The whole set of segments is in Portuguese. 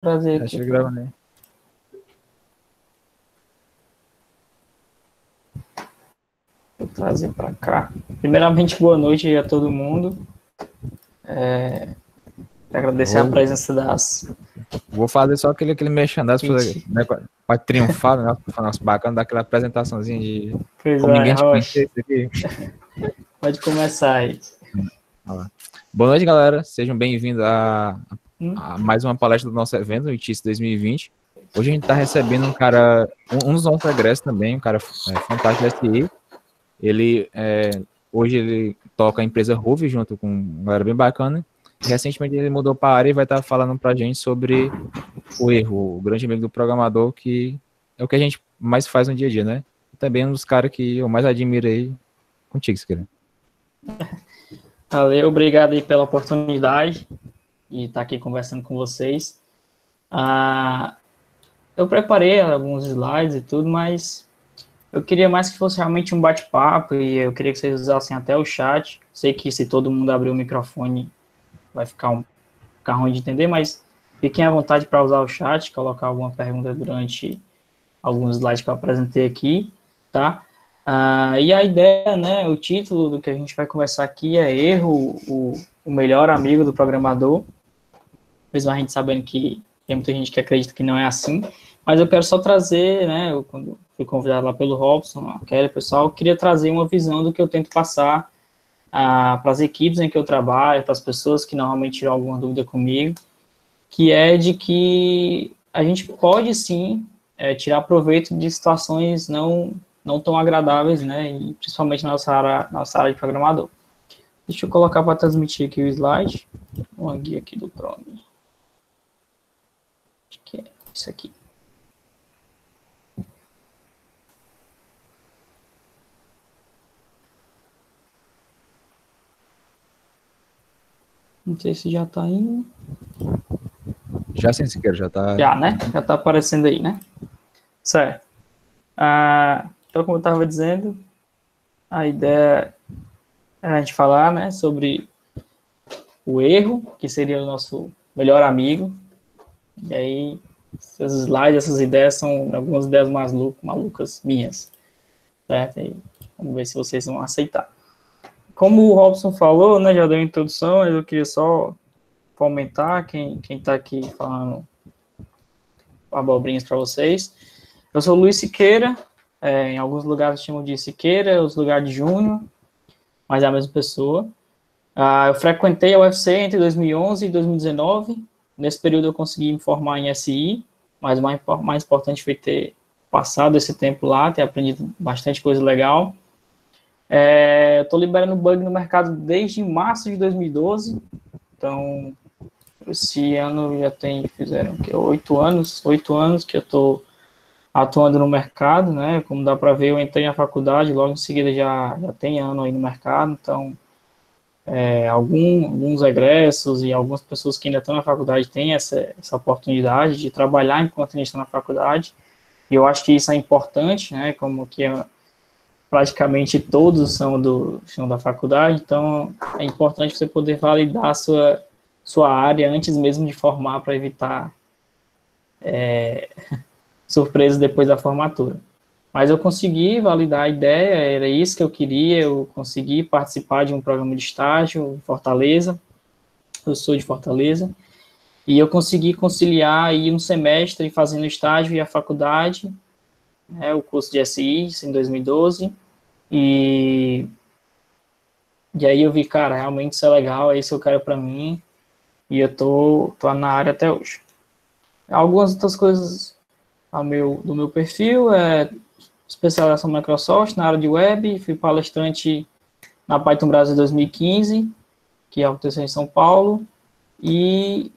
trazer Acho aqui. que gravando aí. Vou trazer para cá. Primeiramente, boa noite a todo mundo. Agradecer a presença das Vou fazer só aquele merchandising gente. né, pra triunfar, né? Nossa, bacana, daquela apresentaçãozinha de Pois como é, ninguém te Rocha. conhecia isso aqui. Pode começar aí. Olha lá. Boa noite, galera. Sejam bem-vindos Hum? a mais uma palestra do nosso evento, o ITIS 2020. Hoje a gente está recebendo um cara, um dos nossos egressos também, um cara fantástico da SI. Hoje ele toca a empresa Ruve junto com uma galera bem bacana. E recentemente ele mudou para a área e vai estar falando para a gente sobre o erro, o grande amigo do programador, que é o que a gente mais faz no dia a dia, né? Também um dos caras que eu mais admiro aí contigo, Siqueira. Valeu, obrigado aí pela oportunidade de estar aqui conversando com vocês. Eu preparei alguns slides e tudo, mas eu queria mais que fosse realmente um bate-papo e eu queria que vocês usassem até o chat. Sei que se todo mundo abrir o microfone vai ficar ruim de entender, mas fiquem à vontade para usar o chat, colocar alguma pergunta durante alguns slides que eu apresentei aqui, tá? E a ideia, né, o título do que a gente vai conversar aqui é Erro, o melhor amigo do programador, mesmo a gente sabendo que tem muita gente que acredita que não é assim, mas eu quero só trazer, né, eu, quando fui convidado lá pelo Robson, aquele pessoal, eu queria trazer uma visão do que eu tento passar para as equipes em que eu trabalho, para as pessoas que normalmente tiram alguma dúvida comigo, que é de que a gente pode sim tirar proveito de situações não tão agradáveis, né, e principalmente na nossa área de programador. Deixa eu colocar para transmitir aqui o slide, uma guia aqui do Chrome. Acho que é isso aqui. Não sei se já está indo. Já sim, Siqueira, já tá. Já, né? Já está aparecendo aí, né? Certo. Então, como eu estava dizendo, a ideia é a gente falar, né, sobre o erro, que seria o nosso melhor amigo. E aí, esses slides, essas ideias são algumas ideias malucas minhas, certo? E vamos ver se vocês vão aceitar. Como o Robson falou, né, já deu a introdução, mas eu queria só comentar quem está aqui falando abobrinhas para vocês. Eu sou o Luiz Siqueira, em alguns lugares chamam de Siqueira, outros lugares de Júnior, mas é a mesma pessoa. Eu frequentei a UFC entre 2011 e 2019. Nesse período eu consegui me formar em SI, mas o mais importante foi ter passado esse tempo lá, ter aprendido bastante coisa legal. Eu estou liberando bug no mercado desde março de 2012, então esse ano fizeram 8 anos que eu estou atuando no mercado, né? Como dá para ver, eu entrei na faculdade, logo em seguida já tem ano aí no mercado, então alguns egressos e algumas pessoas que ainda estão na faculdade têm essa oportunidade de trabalhar enquanto ainda estão na faculdade, e eu acho que isso é importante, né? Como que praticamente todos são da faculdade, então é importante você poder validar a sua área antes mesmo de formar, para evitar surpresas depois da formatura. Mas eu consegui validar a ideia, era isso que eu queria, eu consegui participar de um programa de estágio em Fortaleza, eu sou de Fortaleza, e eu consegui conciliar aí um semestre fazendo estágio e a faculdade, né, o curso de SI, isso em 2012, e aí eu vi, cara, realmente isso é legal, é isso que eu quero para mim, e eu tô na área até hoje. Algumas outras coisas do meu perfil especialização Microsoft na área de web, fui palestrante na Python Brasil 2015, que aconteceu em São Paulo, e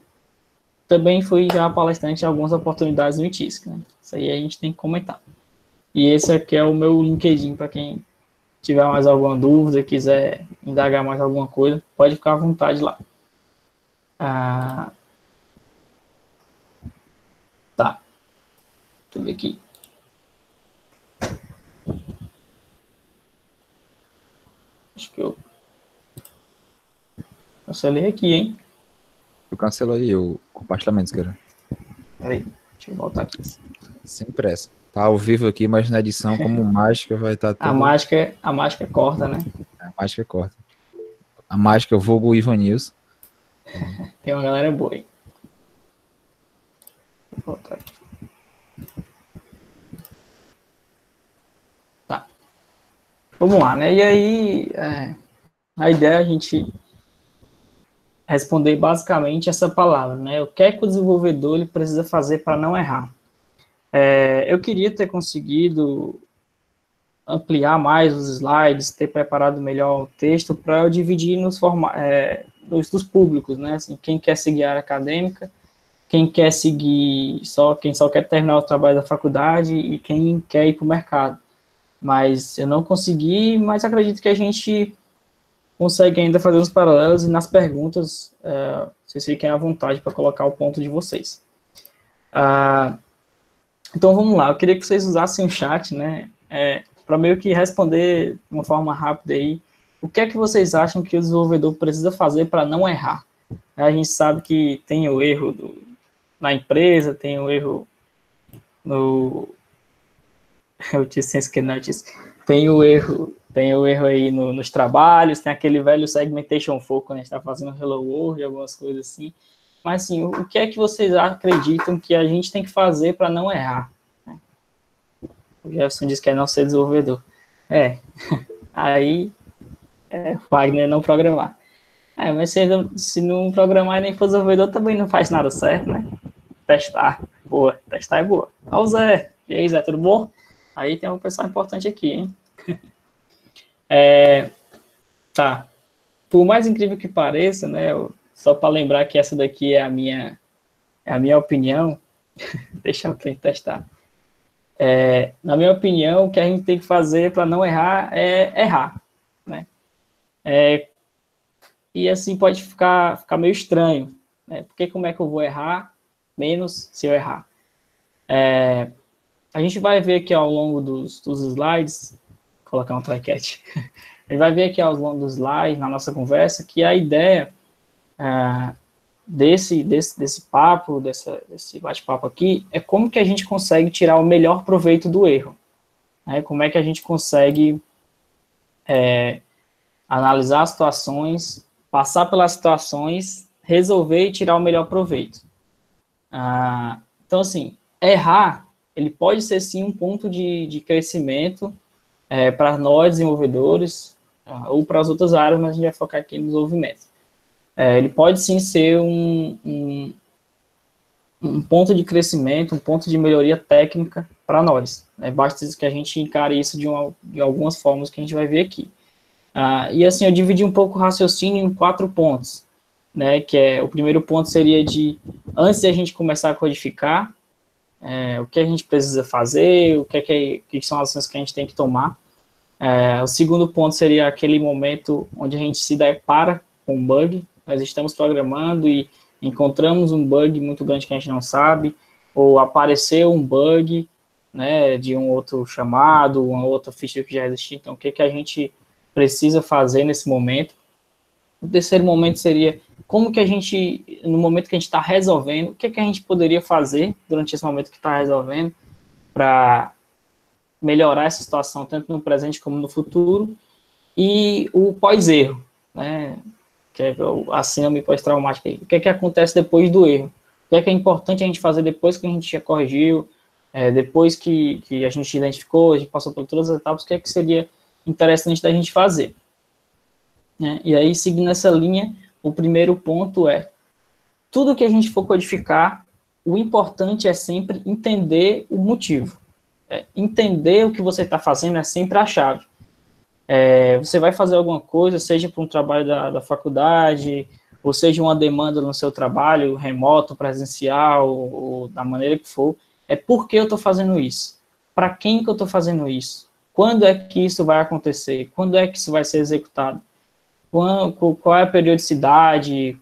também fui já palestrante em algumas oportunidades no ITISC, né? Isso aí a gente tem que comentar. E esse aqui é o meu LinkedIn, para quem tiver mais alguma dúvida, quiser indagar mais alguma coisa, pode ficar à vontade lá. Tá, deixa eu ver aqui. Acho que eu cancelei aqui, hein? Tu cancelou aí o compartilhamento, Siqueira. Peraí, deixa eu voltar aqui. Sem pressa. Tá ao vivo aqui, mas na edição, como mágica, vai estar tudo... A mágica corta, né? A mágica corta. A mágica, eu vulgo Ivan News. Tem uma galera boa aí. Vou voltar aqui. Tá. Vamos lá, né? E aí, a ideia é a gente responder basicamente essa palavra, né? O que é que o desenvolvedor ele precisa fazer para não errar? Eu queria ter conseguido ampliar mais os slides, ter preparado melhor o texto para eu dividir dos públicos, né? Assim, quem quer seguir a área acadêmica, quem só quer terminar o trabalho da faculdade e quem quer ir para o mercado. Mas eu não consegui, mas acredito que a gente consegue ainda fazer uns paralelos e nas perguntas vocês fiquem à vontade para colocar o ponto de vocês. Então vamos lá, eu queria que vocês usassem o chat, né, para meio que responder de uma forma rápida aí, o que é que vocês acham que o desenvolvedor precisa fazer para não errar? A gente sabe que tem o erro na empresa, tem o erro no... Eu disse que não, tem o erro aí nos trabalhos, tem aquele velho segmentation foco, quando a gente está fazendo Hello World, algumas coisas assim. Mas, assim, o que é que vocês acreditam que a gente tem que fazer para não errar? O Jefferson disse que é não ser desenvolvedor. Aí, Wagner não programar. Mas se não programar e nem for desenvolvedor, também não faz nada certo, né? Testar, boa. Testar é boa. Ó, o Zé. E aí, Zé, tudo bom? Aí tem um pessoal importante aqui, hein? Tá. Por mais incrível que pareça, né? Só para lembrar que essa daqui é a minha opinião. Deixa eu testar. Na minha opinião, o que a gente tem que fazer para não errar é errar, né? E assim pode ficar meio estranho, né? Porque como é que eu vou errar menos se eu errar? A gente vai ver aqui ao longo dos slides, vou colocar um try-catch, a gente vai ver aqui ao longo dos slides, na nossa conversa, que a ideia desse papo, desse bate-papo aqui, é como que a gente consegue tirar o melhor proveito do erro. Né? Como é que a gente consegue analisar as situações, passar pelas situações, resolver e tirar o melhor proveito. Então, assim, errar, ele pode ser, sim, um ponto de crescimento para nós, desenvolvedores, ou para as outras áreas, mas a gente vai focar aqui no desenvolvimento. Ele pode, sim, ser um ponto de crescimento, um ponto de melhoria técnica para nós. Basta que a gente encare isso de algumas formas que a gente vai ver aqui. E, assim, eu dividi um pouco o raciocínio em 4 pontos, né, que o primeiro ponto seria antes de a gente começar a codificar, o que a gente precisa fazer, o que são as ações que a gente tem que tomar. O segundo ponto seria aquele momento onde a gente se depara com um bug, nós estamos programando e encontramos um bug muito grande que a gente não sabe, ou apareceu um bug, né, de um outro chamado, uma outra feature que já existia. Então, o que a gente precisa fazer nesse momento? O terceiro momento seria como que a gente, no momento que a gente está resolvendo, o que a gente poderia fazer durante esse momento que está resolvendo para melhorar essa situação, tanto no presente como no futuro, e o pós-erro, né, que é a síndrome pós-traumática. O que acontece depois do erro? O que é importante a gente fazer depois que a gente já corrigiu, depois que a gente identificou, a gente passou por todas as etapas, o que seria interessante da gente fazer? E aí, seguindo essa linha, o primeiro ponto tudo que a gente for codificar, o importante é sempre entender o motivo. Entender o que você está fazendo é sempre a chave. Você vai fazer alguma coisa, seja para um trabalho da faculdade, ou seja uma demanda no seu trabalho, remoto, presencial, ou da maneira que for, por que eu estou fazendo isso? Para quem que eu estou fazendo isso? Quando é que isso vai acontecer? Quando é que isso vai ser executado? Qual é a periodicidade?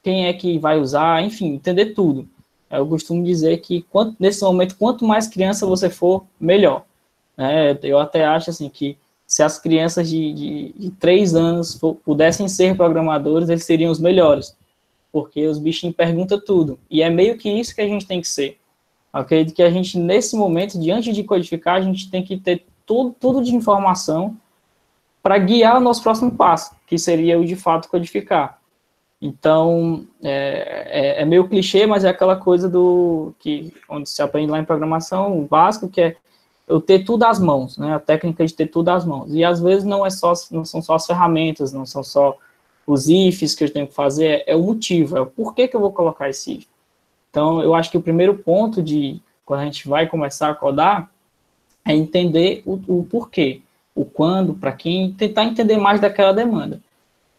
Quem é que vai usar? Enfim, entender tudo. Eu costumo dizer que, nesse momento, quanto mais criança você for, melhor. Eu até acho assim, que se as crianças de 3 anos pudessem ser programadores, eles seriam os melhores. porque os bichinhos perguntam tudo, e é meio que isso que a gente tem que ser. Eu acredito que a gente, nesse momento, diante de codificar, a gente tem que ter tudo de informação para guiar o nosso próximo passo, que seria o de fato codificar. Então, é meio clichê, mas é aquela coisa onde se aprende lá em programação, o básico, que é eu ter tudo às mãos, né? A técnica de ter tudo às mãos. E às vezes não são só as ferramentas, não são só os ifs que eu tenho que fazer, é o motivo, é o porquê que eu vou colocar esse if. Então, eu acho que o primeiro ponto quando a gente vai começar a codar, é entender o porquê, o quando, para quem, tentar entender mais daquela demanda,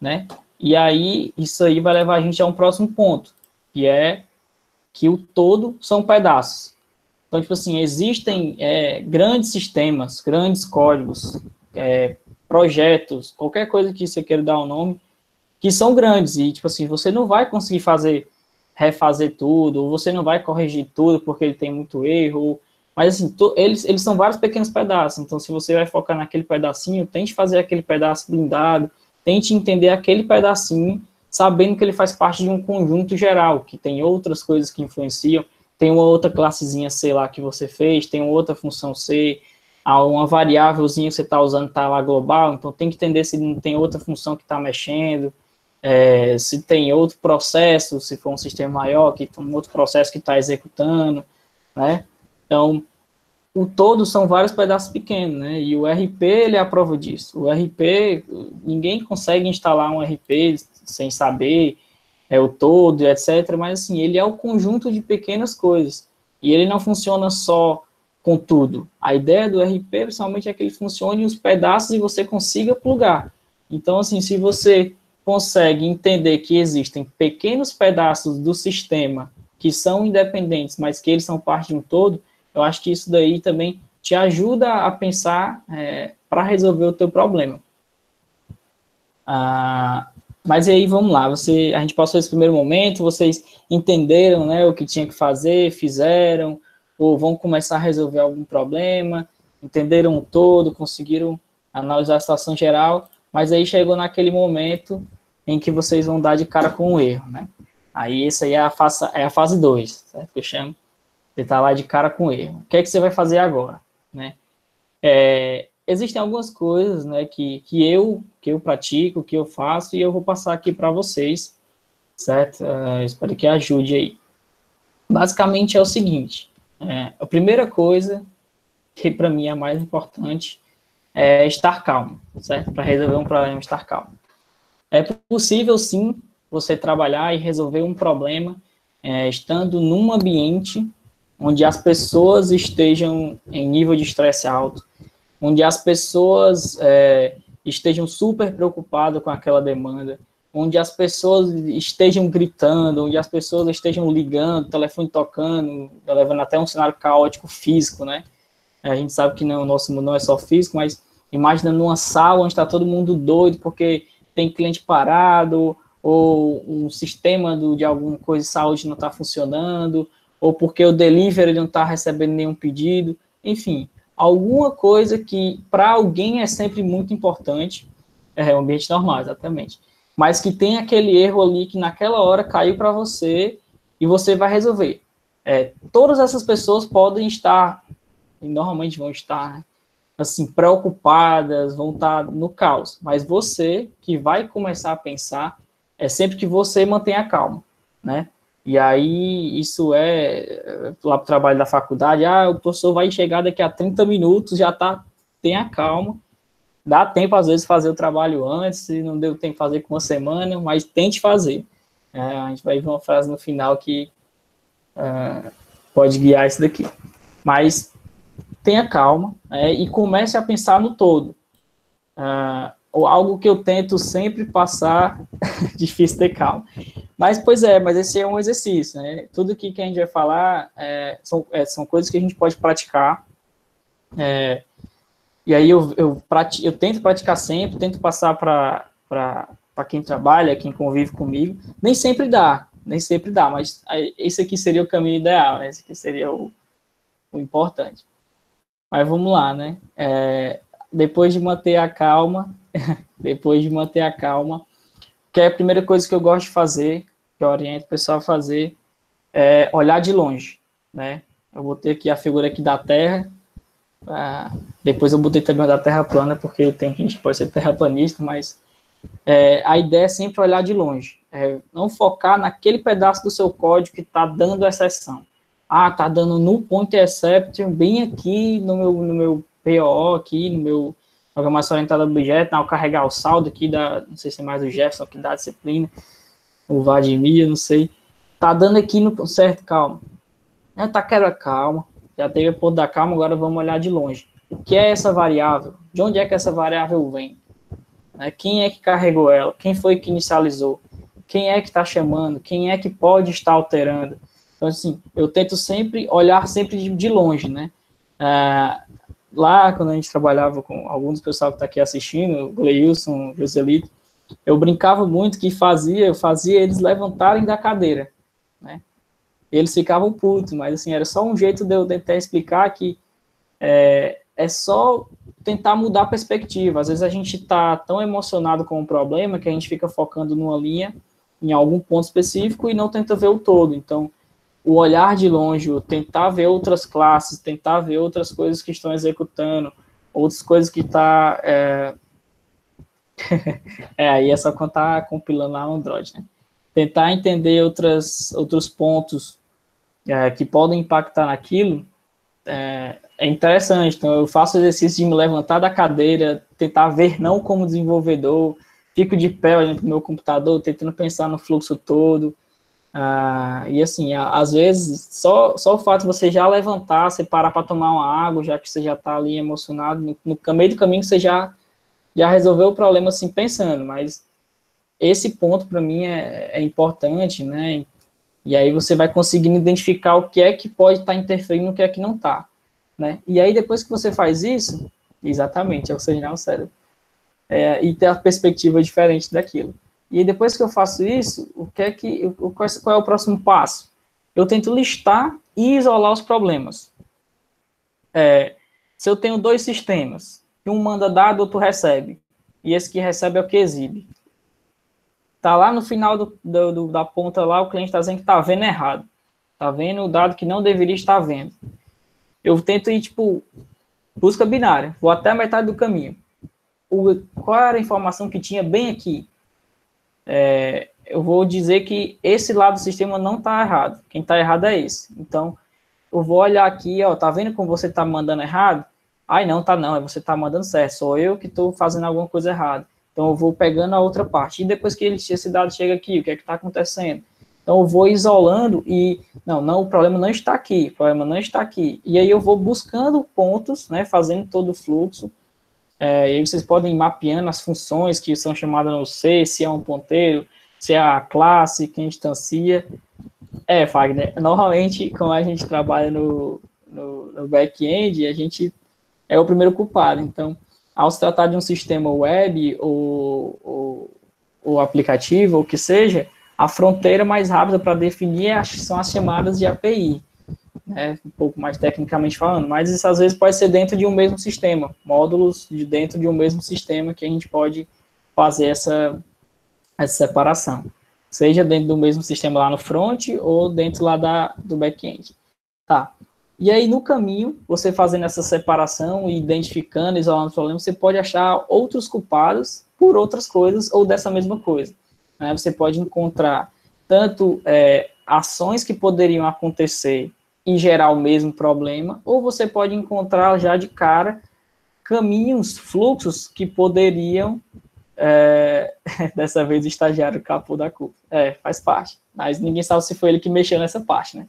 né? E aí, isso aí vai levar a gente a um próximo ponto, que é que o todo são pedaços. Então, tipo assim, existem grandes sistemas, grandes códigos, projetos, qualquer coisa que você queira dar um nome, que são grandes, e, tipo assim, você não vai conseguir refazer tudo, ou você não vai corrigir tudo porque ele tem muito erro, mas, assim, eles são vários pequenos pedaços, então, se você vai focar naquele pedacinho, tente fazer aquele pedaço blindado, tente entender aquele pedacinho, sabendo que ele faz parte de um conjunto geral, que tem outras coisas que influenciam, tem uma outra classezinha C lá que você fez, tem uma outra função C, uma variávelzinha que você está usando está lá global, então tem que entender se não tem outra função que está mexendo, se tem outro processo, se for um sistema maior, que tem um outro processo que está executando, né? Então, o todo são vários pedaços pequenos, né? E o RP, ele é a prova disso. O RP, ninguém consegue instalar um RP sem saber o todo, etc. Mas, assim, ele é o conjunto de pequenas coisas. E ele não funciona só com tudo. A ideia do RP, principalmente, é que ele funcione em os pedaços e você consiga plugar. Então, assim, se você consegue entender que existem pequenos pedaços do sistema que são independentes, mas que eles são parte de um todo, eu acho que isso daí também te ajuda a pensar para resolver o teu problema. Mas aí, vamos lá, a gente passou esse primeiro momento, vocês entenderam, né, o que tinha que fazer, fizeram, ou vão começar a resolver algum problema, entenderam o todo, conseguiram analisar a situação geral, mas aí chegou naquele momento em que vocês vão dar de cara com o erro, né? Aí essa aí é a fase 2, certo? Que eu chamo. Você está lá de cara com o erro. O que é que você vai fazer agora, né? Existem algumas coisas, né, que eu pratico, que eu faço, e eu vou passar aqui para vocês, certo? Espero que ajude aí. Basicamente é o seguinte, a primeira coisa, que para mim é a mais importante, é estar calmo, certo? Para resolver um problema, estar calmo. É possível, sim, você trabalhar e resolver um problema estando num ambiente onde as pessoas estejam em nível de estresse alto, onde as pessoas estejam super preocupadas com aquela demanda, onde as pessoas estejam gritando, onde as pessoas estejam ligando, o telefone tocando, levando até um cenário caótico físico, né? A gente sabe que o nosso mundo não é só físico, mas imaginando uma sala onde está todo mundo doido porque tem cliente parado, ou um sistema de alguma coisa de saúde não está funcionando, ou porque o delivery não está recebendo nenhum pedido, enfim, alguma coisa que para alguém é sempre muito importante, um ambiente normal, exatamente, mas que tem aquele erro ali que naquela hora caiu para você e você vai resolver. Todas essas pessoas podem estar, e normalmente vão estar, assim, preocupadas, vão estar no caos, mas você que vai começar a pensar sempre que você mantém a calma, né? E aí, isso lá para o trabalho da faculdade, o professor vai chegar daqui a 30 minutos, tenha calma, dá tempo, às vezes, fazer o trabalho antes, se não deu tempo de fazer com uma semana, mas tente fazer. A gente vai ver uma frase no final que pode guiar isso daqui. Mas tenha calma e comece a pensar no todo. Algo que eu tento sempre passar, difícil ter calma. Mas esse é um exercício, né? Tudo que a gente vai falar são coisas que a gente pode praticar. E aí eu tento praticar sempre, tento passar para quem trabalha, quem convive comigo. Nem sempre dá, mas esse aqui seria o caminho ideal, né? Esse aqui seria o importante. Mas vamos lá, né? Depois de manter a calma, que é a primeira coisa que eu gosto de fazer que eu oriento o pessoal a fazer olhar de longe, né? Eu botei aqui a figura aqui da Terra, depois eu botei também a da Terra plana, porque tem gente que pode ser terraplanista, mas a ideia é sempre olhar de longe, não focar naquele pedaço do seu código que está dando exceção. Está dando no point exception, bem aqui no meu PO, aqui no meu programação orientada a objeto, ao carregar o saldo aqui não sei se é mais o Jefferson que dá a disciplina, o Vladimir, não sei. Tá dando aqui no certo, calma. Tá quebra, calma. Já teve o ponto da calma, agora vamos olhar de longe. O que é essa variável? De onde é que essa variável vem? Quem é que carregou ela? Quem foi que inicializou? Quem é que está chamando? Quem é que pode estar alterando? Então, assim, eu tento sempre olhar sempre de longe, né? Lá, quando a gente trabalhava com alguns do pessoal que está aqui assistindo, o Gleilson, o Joselito, eu brincava muito que eu fazia eles levantarem da cadeira, né? Eles ficavam putos, mas assim, era só um jeito de eu tentar explicar que é só tentar mudar a perspectiva. Às vezes a gente está tão emocionado com o problema que a gente fica focando numa linha, em algum ponto específico, e não tenta ver o todo. Então, o olhar de longe, o tentar ver outras classes, tentar ver outras coisas que estão executando, outras coisas que está... aí é só quando está compilando lá no Android, né? Tentar entender outros pontos que podem impactar naquilo é interessante. Então, eu faço o exercício de me levantar da cadeira, tentar ver não como desenvolvedor, fico de pé olhando para o meu computador, tentando pensar no fluxo todo. E assim, às vezes, só o fato de você já levantar, você parar para tomar uma água, já que você já está ali emocionado, no meio do caminho você já resolveu o problema assim pensando, mas esse ponto para mim é importante, né? E aí você vai conseguindo identificar o que é que pode estar interferindo no que é que não está, né? E aí depois que você faz isso, exatamente, é oxigenar o cérebro, e ter a perspectiva diferente daquilo. E depois que eu faço isso, qual é o próximo passo? Eu tento listar e isolar os problemas. Se eu tenho dois sistemas, um manda dado, outro recebe, e esse que recebe é o que exibe. Tá lá no final da ponta lá, o cliente está dizendo que está vendo errado. Está vendo o dado que não deveria estar vendo. Eu tento ir, busca binária. Vou até a metade do caminho. Qual era a informação que tinha bem aqui? Eu vou dizer que esse lado do sistema não está errado. Quem está errado é esse. Então, eu vou olhar aqui, tá vendo como você está mandando errado? Não, tá não, você está mandando certo. Sou eu que estou fazendo alguma coisa errada. Então, eu vou pegando a outra parte. E depois que esse dado chega aqui, o que é que está acontecendo? Então, eu vou isolando e... Não, o problema não está aqui. O problema não está aqui. E aí, eu vou buscando pontos, né? Fazendo todo o fluxo. E aí, vocês podem ir mapeando as funções que são chamadas no C, se é um ponteiro, se é a classe, quem instancia. Fagner, normalmente, como a gente trabalha no back-end, a gente é o primeiro culpado. Então, ao se tratar de um sistema web ou aplicativo, ou o que seja, a fronteira mais rápida para definir são as chamadas de API, né, um pouco mais tecnicamente falando, mas isso às vezes pode ser dentro de um mesmo sistema, módulos dentro de um mesmo sistema que a gente pode fazer essa separação, seja dentro do mesmo sistema lá no front ou dentro lá do back-end. Tá. E aí, no caminho, você fazendo essa separação e identificando, isolando os problemas, você pode achar outros culpados por outras coisas ou dessa mesma coisa. Né? Você pode encontrar tanto ações que poderiam acontecer e gerar o mesmo problema, ou você pode encontrar já de cara caminhos, fluxos que poderiam, dessa vez o estagiário capô da culpa. Faz parte, mas ninguém sabe se foi ele que mexeu nessa parte, né?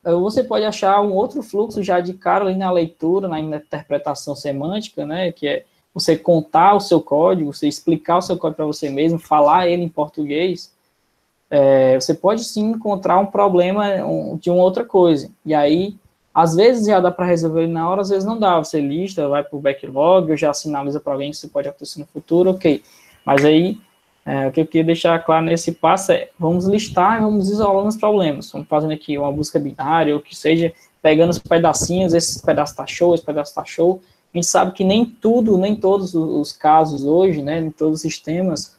Você pode achar um outro fluxo já de cara ali na leitura, na interpretação semântica, né, que é você contar o seu código, você explicar o seu código para você mesmo, falar ele em português. Você pode sim encontrar um problema de uma outra coisa, e aí, às vezes já dá para resolver ele na hora, às vezes não dá, você lista, vai para o backlog, ou já sinaliza para alguém que isso pode acontecer no futuro, ok, mas aí, o que eu queria deixar claro nesse passo vamos listar e vamos isolando os problemas, vamos fazendo aqui uma busca binária, ou que seja, pegando os pedacinhos, esse pedaço está show, esse pedaço está show. A gente sabe que nem todos os casos hoje, né, em todos os sistemas,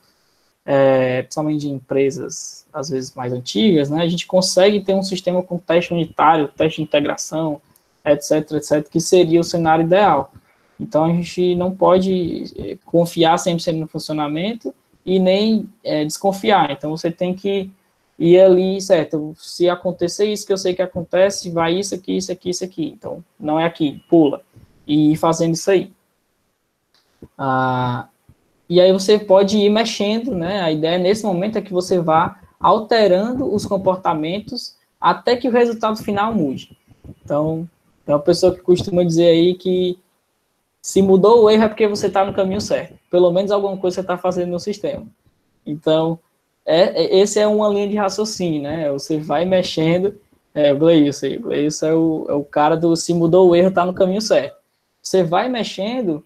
principalmente de empresas, às vezes mais antigas, né, a gente consegue ter um sistema com teste unitário, teste de integração, etc, etc, que seria o cenário ideal. Então, a gente não pode confiar 100% no funcionamento e nem desconfiar. Então, você tem que ir ali, certo, se acontecer isso que eu sei que acontece, vai isso aqui, isso aqui, isso aqui. Então, não é aqui, pula. E ir fazendo isso aí. E aí você pode ir mexendo, né? A ideia nesse momento é que você vá alterando os comportamentos até que o resultado final mude. Então, tem uma pessoa que costuma dizer aí que se mudou o erro é porque você está no caminho certo. Pelo menos alguma coisa você está fazendo no sistema. Então, esse é uma linha de raciocínio, né? Você vai mexendo. O Gleilson é o cara do se mudou o erro, está no caminho certo. Você vai mexendo,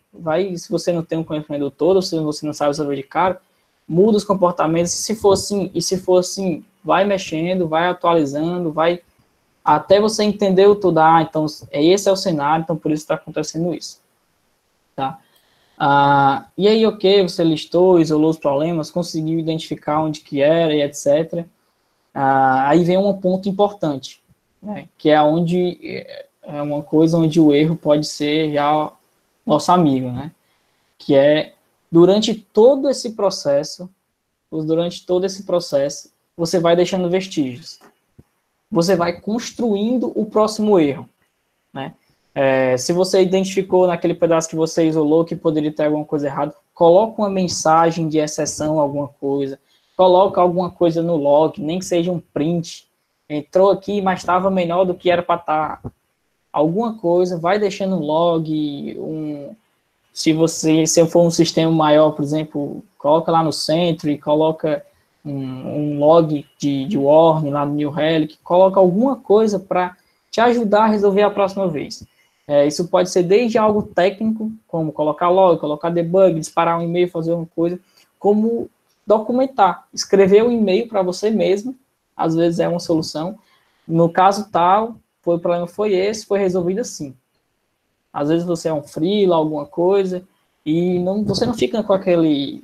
se você não tem um conhecimento todo, se você não sabe resolver de cara, muda os comportamentos. Se for assim, vai mexendo, vai atualizando, vai até você entender o tudo. Então, esse é o cenário, então por isso está acontecendo isso. Tá? E aí, ok, você listou, isolou os problemas, conseguiu identificar onde que era e etc. Aí vem um ponto importante, né, que é onde é uma coisa onde o erro pode ser já nosso amigo, né, que é durante todo esse processo, você vai deixando vestígios. Você vai construindo o próximo erro, né? Se você identificou naquele pedaço que você isolou que poderia ter alguma coisa errada, coloca uma mensagem de exceção, alguma coisa, coloca alguma coisa no log, nem que seja um print, entrou aqui, mas estava menor do que era para estar. Alguma coisa, vai deixando um log, se for um sistema maior, por exemplo, coloca lá no centro e coloca um log de warning lá no New Relic, coloca alguma coisa para te ajudar a resolver a próxima vez. Isso pode ser desde algo técnico, como colocar log, colocar debug, disparar um e-mail, fazer uma coisa, como documentar, escrever um e-mail para você mesmo, às vezes é uma solução. No caso tal, o problema foi esse, foi resolvido assim. Às vezes você é um freela, alguma coisa, e você não fica com aquele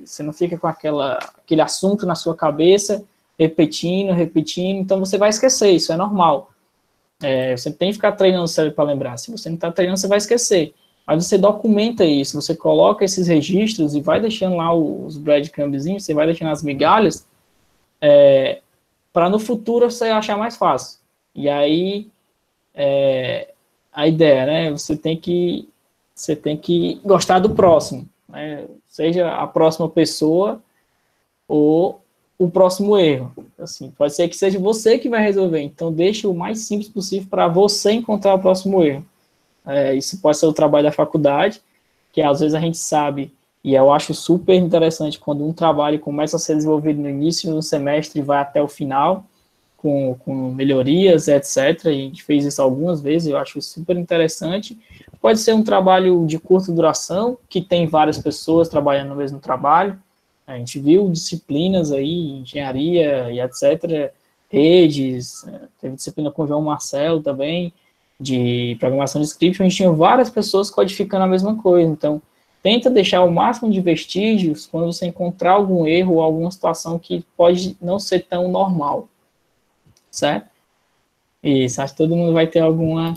assunto na sua cabeça, repetindo, então você vai esquecer, isso é normal. Você tem que ficar treinando o cérebro para lembrar. Se você não está treinando, você vai esquecer. Mas você documenta isso, você coloca esses registros e vai deixando lá os breadcrumbzinhos, você vai deixando as migalhas, para no futuro você achar mais fácil. E aí, a ideia, né? Você tem que gostar do próximo, né? Seja a próxima pessoa ou o próximo erro. Assim, pode ser que seja você que vai resolver, então deixe o mais simples possível para você encontrar o próximo erro. Isso pode ser o trabalho da faculdade, que às vezes a gente sabe, e eu acho super interessante quando um trabalho começa a ser desenvolvido no início do semestre e vai até o final, com melhorias, etc. A gente fez isso algumas vezes, eu acho super interessante. Pode ser um trabalho de curta duração, que tem várias pessoas trabalhando no mesmo trabalho. A gente viu disciplinas aí, engenharia e etc., redes, teve disciplina com o João Marcelo também, de programação de script, a gente tinha várias pessoas codificando a mesma coisa. Então, tenta deixar o máximo de vestígios quando você encontrar algum erro ou alguma situação que pode não ser tão normal. Certo? Isso, acho que todo mundo vai ter alguma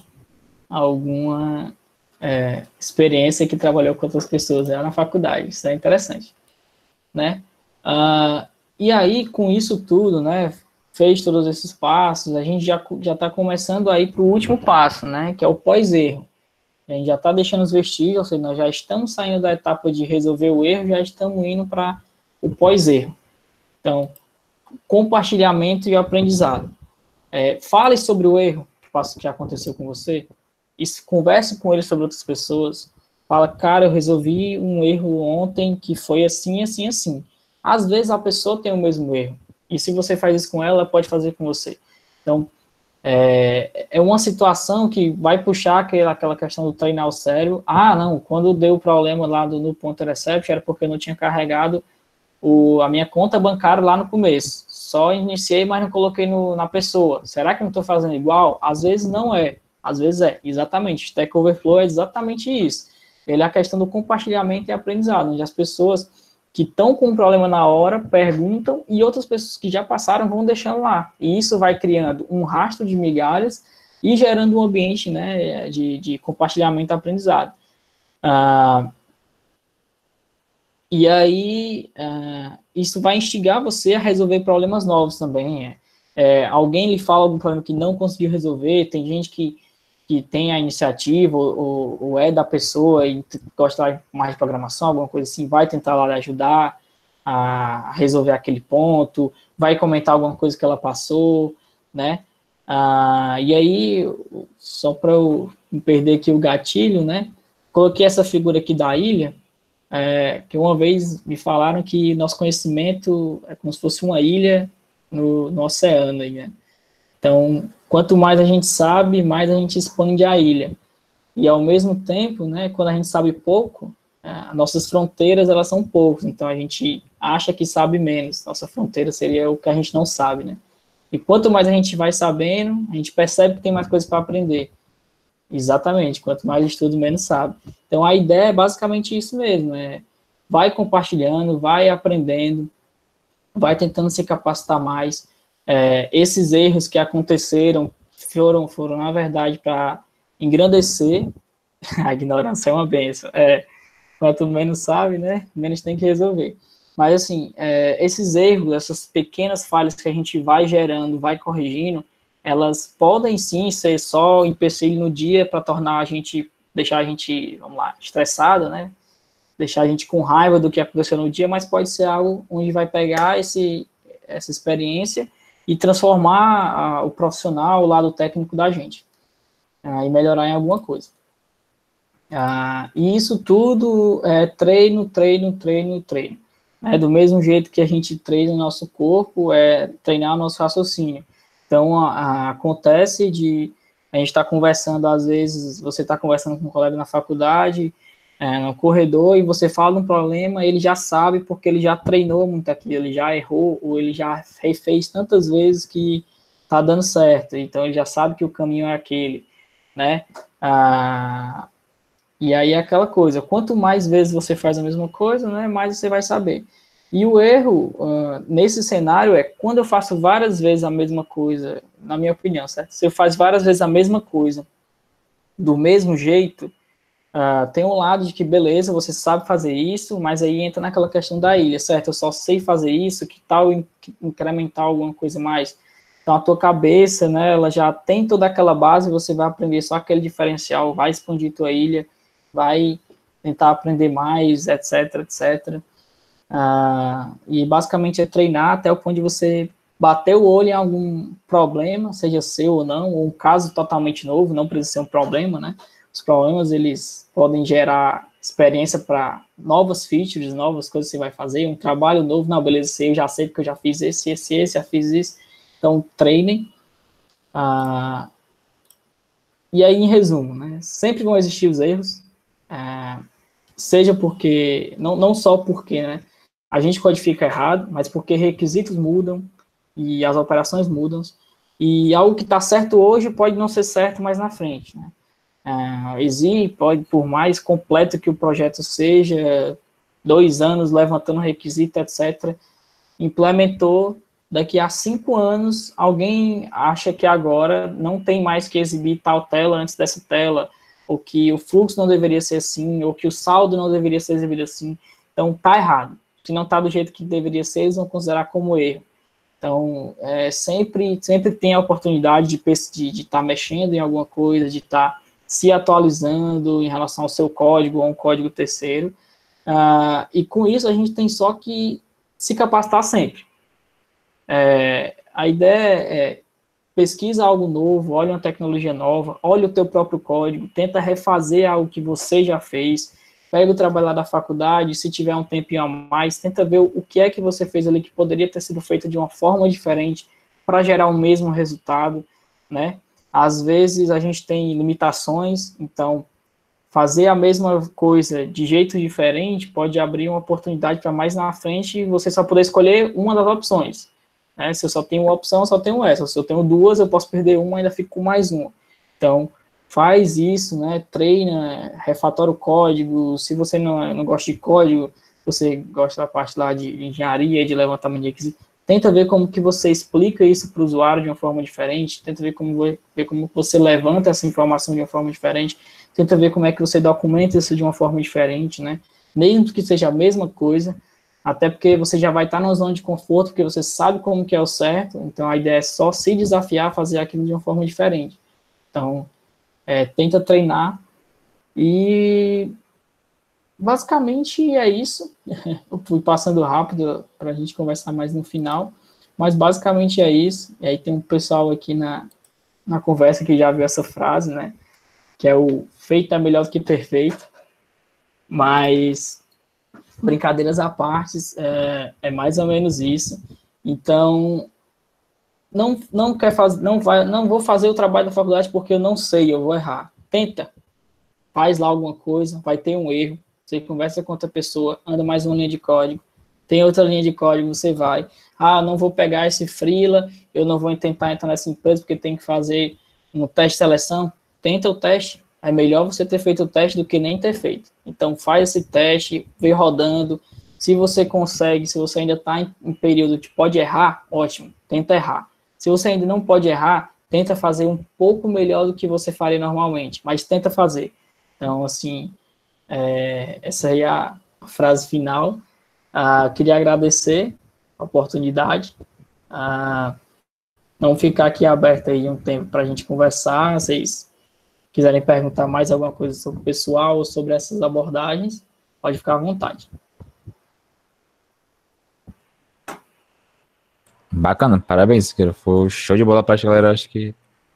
experiência que trabalhou com outras pessoas na faculdade. Isso é interessante. Né? E aí, com isso tudo, né, fez todos esses passos, a gente já está começando a ir para o último passo, né, que é o pós-erro. A gente já está deixando os vestígios, ou seja, nós já estamos saindo da etapa de resolver o erro, já estamos indo para o pós-erro. Então, compartilhamento e aprendizado. Fale sobre o erro que aconteceu com você, converse com ele sobre outras pessoas, fala, cara, eu resolvi um erro ontem que foi assim, assim, assim. Às vezes a pessoa tem o mesmo erro, e se você faz isso com ela, ela pode fazer com você. Então, é uma situação que vai puxar aquela questão do treinar o cérebro. Não, quando deu o problema lá no ponto intercept, era porque eu não tinha carregado a minha conta bancária lá no começo. Só iniciei, mas não coloquei na pessoa. Será que eu não estou fazendo igual? Às vezes não é. Às vezes é. Exatamente. Stack Overflow é exatamente isso. Ele é a questão do compartilhamento e aprendizado, onde as pessoas que estão com um problema na hora, perguntam, e outras pessoas que já passaram vão deixando lá. E isso vai criando um rastro de migalhas e gerando um ambiente, né, de compartilhamento e aprendizado. E aí, isso vai instigar você a resolver problemas novos também. Alguém lhe fala algum problema que não conseguiu resolver, tem gente que tem a iniciativa, ou é da pessoa e gosta mais de programação, alguma coisa assim, vai tentar lá ajudar a resolver aquele ponto, vai comentar alguma coisa que ela passou, né? E aí, só para eu não perder aqui o gatilho, né? Coloquei essa figura aqui da ilha, que uma vez me falaram que nosso conhecimento é como se fosse uma ilha no oceano, né? Então, quanto mais a gente sabe, mais a gente expande a ilha. E, ao mesmo tempo, né, quando a gente sabe pouco, nossas fronteiras, elas são poucas. Então, a gente acha que sabe menos. Nossa fronteira seria o que a gente não sabe, né? E quanto mais a gente vai sabendo, a gente percebe que tem mais coisas para aprender. Exatamente. Quanto mais estudo, menos sabe. Então, a ideia é basicamente isso mesmo. Vai compartilhando, vai aprendendo, vai tentando se capacitar mais. Esses erros que aconteceram foram na verdade, para engrandecer. A ignorância é uma benção. Quanto menos sabe, né, menos tem que resolver. Mas, assim, esses erros, essas pequenas falhas que a gente vai gerando, vai corrigindo, elas podem, sim, ser só empecilho no dia para deixar a gente, vamos lá, estressado, né, deixar a gente com raiva do que aconteceu no dia, mas pode ser algo onde vai pegar essa experiência e transformar o profissional, o lado técnico da gente, e melhorar em alguma coisa. E isso tudo é treino. Do mesmo jeito que a gente treina o nosso corpo, treinar o nosso raciocínio. Então, acontece a gente estar conversando, às vezes, você está conversando com um colega na faculdade, no corredor, e você fala um problema, ele já sabe porque ele já treinou muito aquilo, ele já errou, ou ele já refez tantas vezes que está dando certo, então ele já sabe que o caminho é aquele, né? E aí é aquela coisa, quanto mais vezes você faz a mesma coisa, né, mais você vai saber. E o erro, nesse cenário, quando eu faço várias vezes a mesma coisa, na minha opinião, certo? Se eu faço várias vezes a mesma coisa, do mesmo jeito, tem um lado de que, beleza, você sabe fazer isso, mas aí entra naquela questão da ilha, certo? Eu só sei fazer isso, que tal incrementar alguma coisa mais? Então, a tua cabeça, né, ela já tem toda aquela base, você vai aprender só aquele diferencial, vai expandir tua ilha, vai tentar aprender mais, etc, etc. E basicamente é treinar até o ponto de você bater o olho em algum problema, seja seu ou não, ou um caso totalmente novo, não precisa ser um problema, né? Os problemas, eles podem gerar experiência para novas features, novas coisas que você vai fazer, um trabalho novo, não, beleza, eu já sei porque eu já fiz esse, já fiz isso. Então, treinem. E aí, em resumo, né? Sempre vão existir os erros, seja porque, não só porque, né, a gente codifica errado, mas porque requisitos mudam e as operações mudam, e algo que está certo hoje pode não ser certo mais na frente, né? Pode, por mais completo que o projeto seja, 2 anos levantando requisito, etc., implementou, daqui a 5 anos, alguém acha que agora não tem mais que exibir tal tela antes dessa tela, ou que o fluxo não deveria ser assim, ou que o saldo não deveria ser exibido assim. Então, tá errado. Se não tá do jeito que deveria ser, eles vão considerar como erro. Então, sempre tem a oportunidade de estar mexendo em alguma coisa, de estar se atualizando em relação ao seu código ou a um código terceiro. E com isso, a gente tem só que se capacitar sempre. A ideia é pesquisa algo novo, olha uma tecnologia nova, olha o teu próprio código, tenta refazer algo que você já fez, pega o trabalho lá da faculdade, se tiver um tempinho a mais, tenta ver o que é que você fez ali que poderia ter sido feito de uma forma diferente para gerar o mesmo resultado, né? Às vezes a gente tem limitações, então fazer a mesma coisa de jeito diferente pode abrir uma oportunidade para mais na frente você só poder escolher uma das opções. Né? Se eu só tenho uma opção, eu só tenho essa. Se eu tenho 2, eu posso perder uma, ainda fico com mais uma. Então, faz isso, né? Treina, refatora o código. Se você não gosta de código, você gosta da parte lá de engenharia, de levantamento de requisitos, tenta ver como que você explica isso para o usuário de uma forma diferente, tenta ver como você levanta essa informação de uma forma diferente, tenta ver como é que você documenta isso de uma forma diferente, né? Mesmo que seja a mesma coisa, até porque você já vai estar numa zona de conforto, porque você sabe como que é o certo, então a ideia é só se desafiar a fazer aquilo de uma forma diferente. Então, tenta treinar e basicamente é isso. Eu fui passando rápido para a gente conversar mais no final, mas basicamente é isso. E aí tem um pessoal aqui na conversa que já viu essa frase, né? Que é o feito é melhor do que perfeito, mas brincadeiras à parte, é mais ou menos isso. Então, não vou fazer o trabalho da faculdade porque eu não sei, eu vou errar. Tenta, faz lá alguma coisa, vai ter um erro, você conversa com outra pessoa, anda mais uma linha de código, tem outra linha de código, você vai, não vou pegar esse freela, eu não vou tentar entrar nessa empresa porque tem que fazer um teste de seleção, tenta o teste, é melhor você ter feito o teste do que nem ter feito. Então faz esse teste, vê rodando, se você consegue, se você ainda está em período que pode errar, ótimo, tenta errar. Se você ainda não pode errar, tenta fazer um pouco melhor do que você faria normalmente, mas tenta fazer. Então, assim, essa aí é a frase final. Queria agradecer a oportunidade. Não ficar aqui aberto aí um tempo para a gente conversar. Se vocês quiserem perguntar mais alguma coisa sobre o pessoal ou sobre essas abordagens, pode ficar à vontade. Bacana, parabéns, Siqueira. Foi show de bola pra galera. Acho que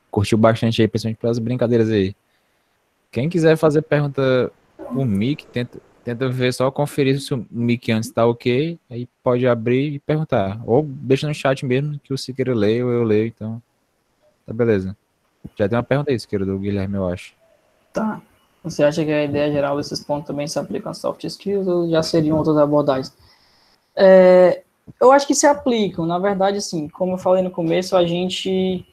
curtiu bastante aí, principalmente pelas brincadeiras aí. Quem quiser fazer pergunta pro Mick, tenta ver, só conferir se o Mick antes tá ok, aí pode abrir e perguntar. Ou deixa no chat mesmo, que o Siqueira lê ou eu leio, então tá beleza. Já tem uma pergunta aí, Siqueira, do Guilherme, eu acho. Tá. Você acha que a ideia geral desses pontos também se aplica a soft skills ou já seriam outras abordagens? Eu acho que se aplicam. Na verdade, assim, como eu falei no começo, a gente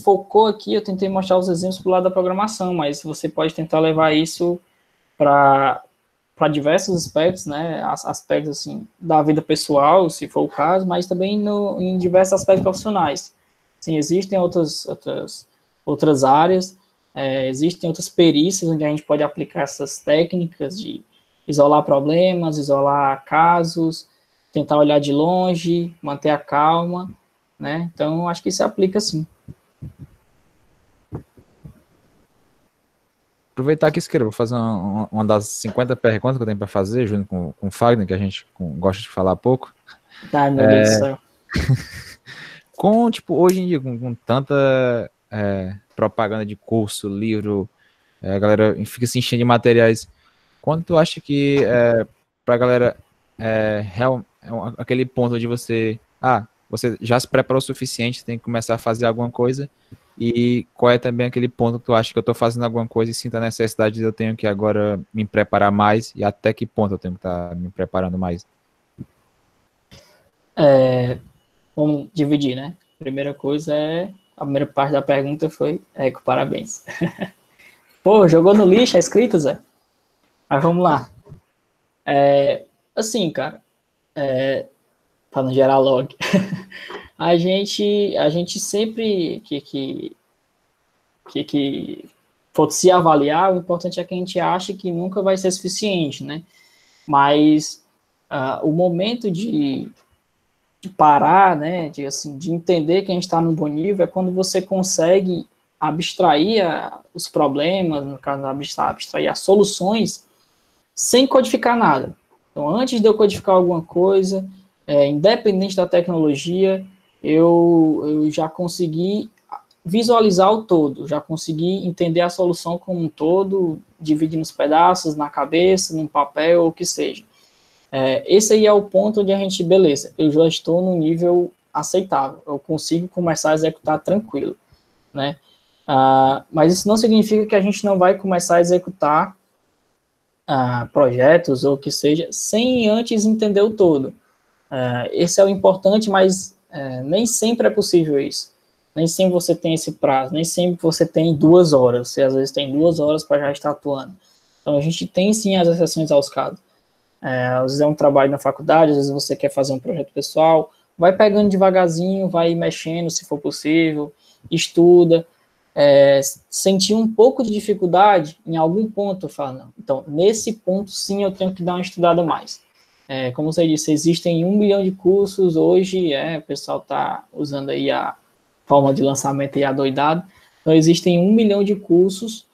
focou aqui, eu tentei mostrar os exemplos do lado da programação, mas você pode tentar levar isso para diversos aspectos, né, aspectos, assim, da vida pessoal, se for o caso, mas também em diversos aspectos profissionais. Sim, existem outras áreas, existem outras perícias onde a gente pode aplicar essas técnicas de isolar problemas, isolar casos, tentar olhar de longe, manter a calma, né? Então, acho que isso se aplica sim. Aproveitar que escreva, vou fazer uma das 50 perguntas que eu tenho para fazer, junto com o Fagner, que a gente gosta de falar pouco. Ai, meu Deus do céu. Hoje em dia, com tanta propaganda de curso, livro, a galera fica se enchendo de materiais. Quando tu acha que pra galera aquele ponto de você já se preparou o suficiente, tem que começar a fazer alguma coisa, e qual é também aquele ponto que tu acha que eu estou fazendo alguma coisa e sinto a necessidade de eu tenho que agora me preparar mais, e até que ponto eu tenho que estar me preparando mais? Vamos dividir, né? Primeira coisa a primeira parte da pergunta foi, parabéns. Pô, jogou no lixo a escrita, Zé? Mas vamos lá. Assim, cara, para não gerar log, a gente sempre que for se avaliar, o importante é que a gente ache que nunca vai ser suficiente, né? Mas o momento de parar, né, de entender que a gente está num bom nível, é quando você consegue abstrair os problemas, no caso, abstrair as soluções, sem codificar nada. Então, antes de eu codificar alguma coisa, independente da tecnologia, eu já consegui visualizar o todo, já consegui entender a solução como um todo, dividir nos pedaços, na cabeça, num papel, ou o que seja. Esse aí é o ponto onde a gente, beleza, eu já estou no nível aceitável, eu consigo começar a executar tranquilo, né? Mas isso não significa que a gente não vai começar a executar projetos ou o que seja, sem antes entender o todo. Esse é o importante, mas nem sempre é possível isso. Nem sempre você tem esse prazo, nem sempre você tem 2 horas, você às vezes tem 2 horas para já estar atuando. Então, a gente tem, sim, as exceções aos casos. Às vezes é um trabalho na faculdade, às vezes você quer fazer um projeto pessoal, vai pegando devagarzinho, vai mexendo, se for possível, estuda, sentir um pouco de dificuldade em algum ponto, fala, não. Então, nesse ponto, sim, eu tenho que dar uma estudada mais. Como você disse, existem 1 milhão de cursos hoje, o pessoal está usando aí a forma de lançamento e adoidado, então existem 1 milhão de cursos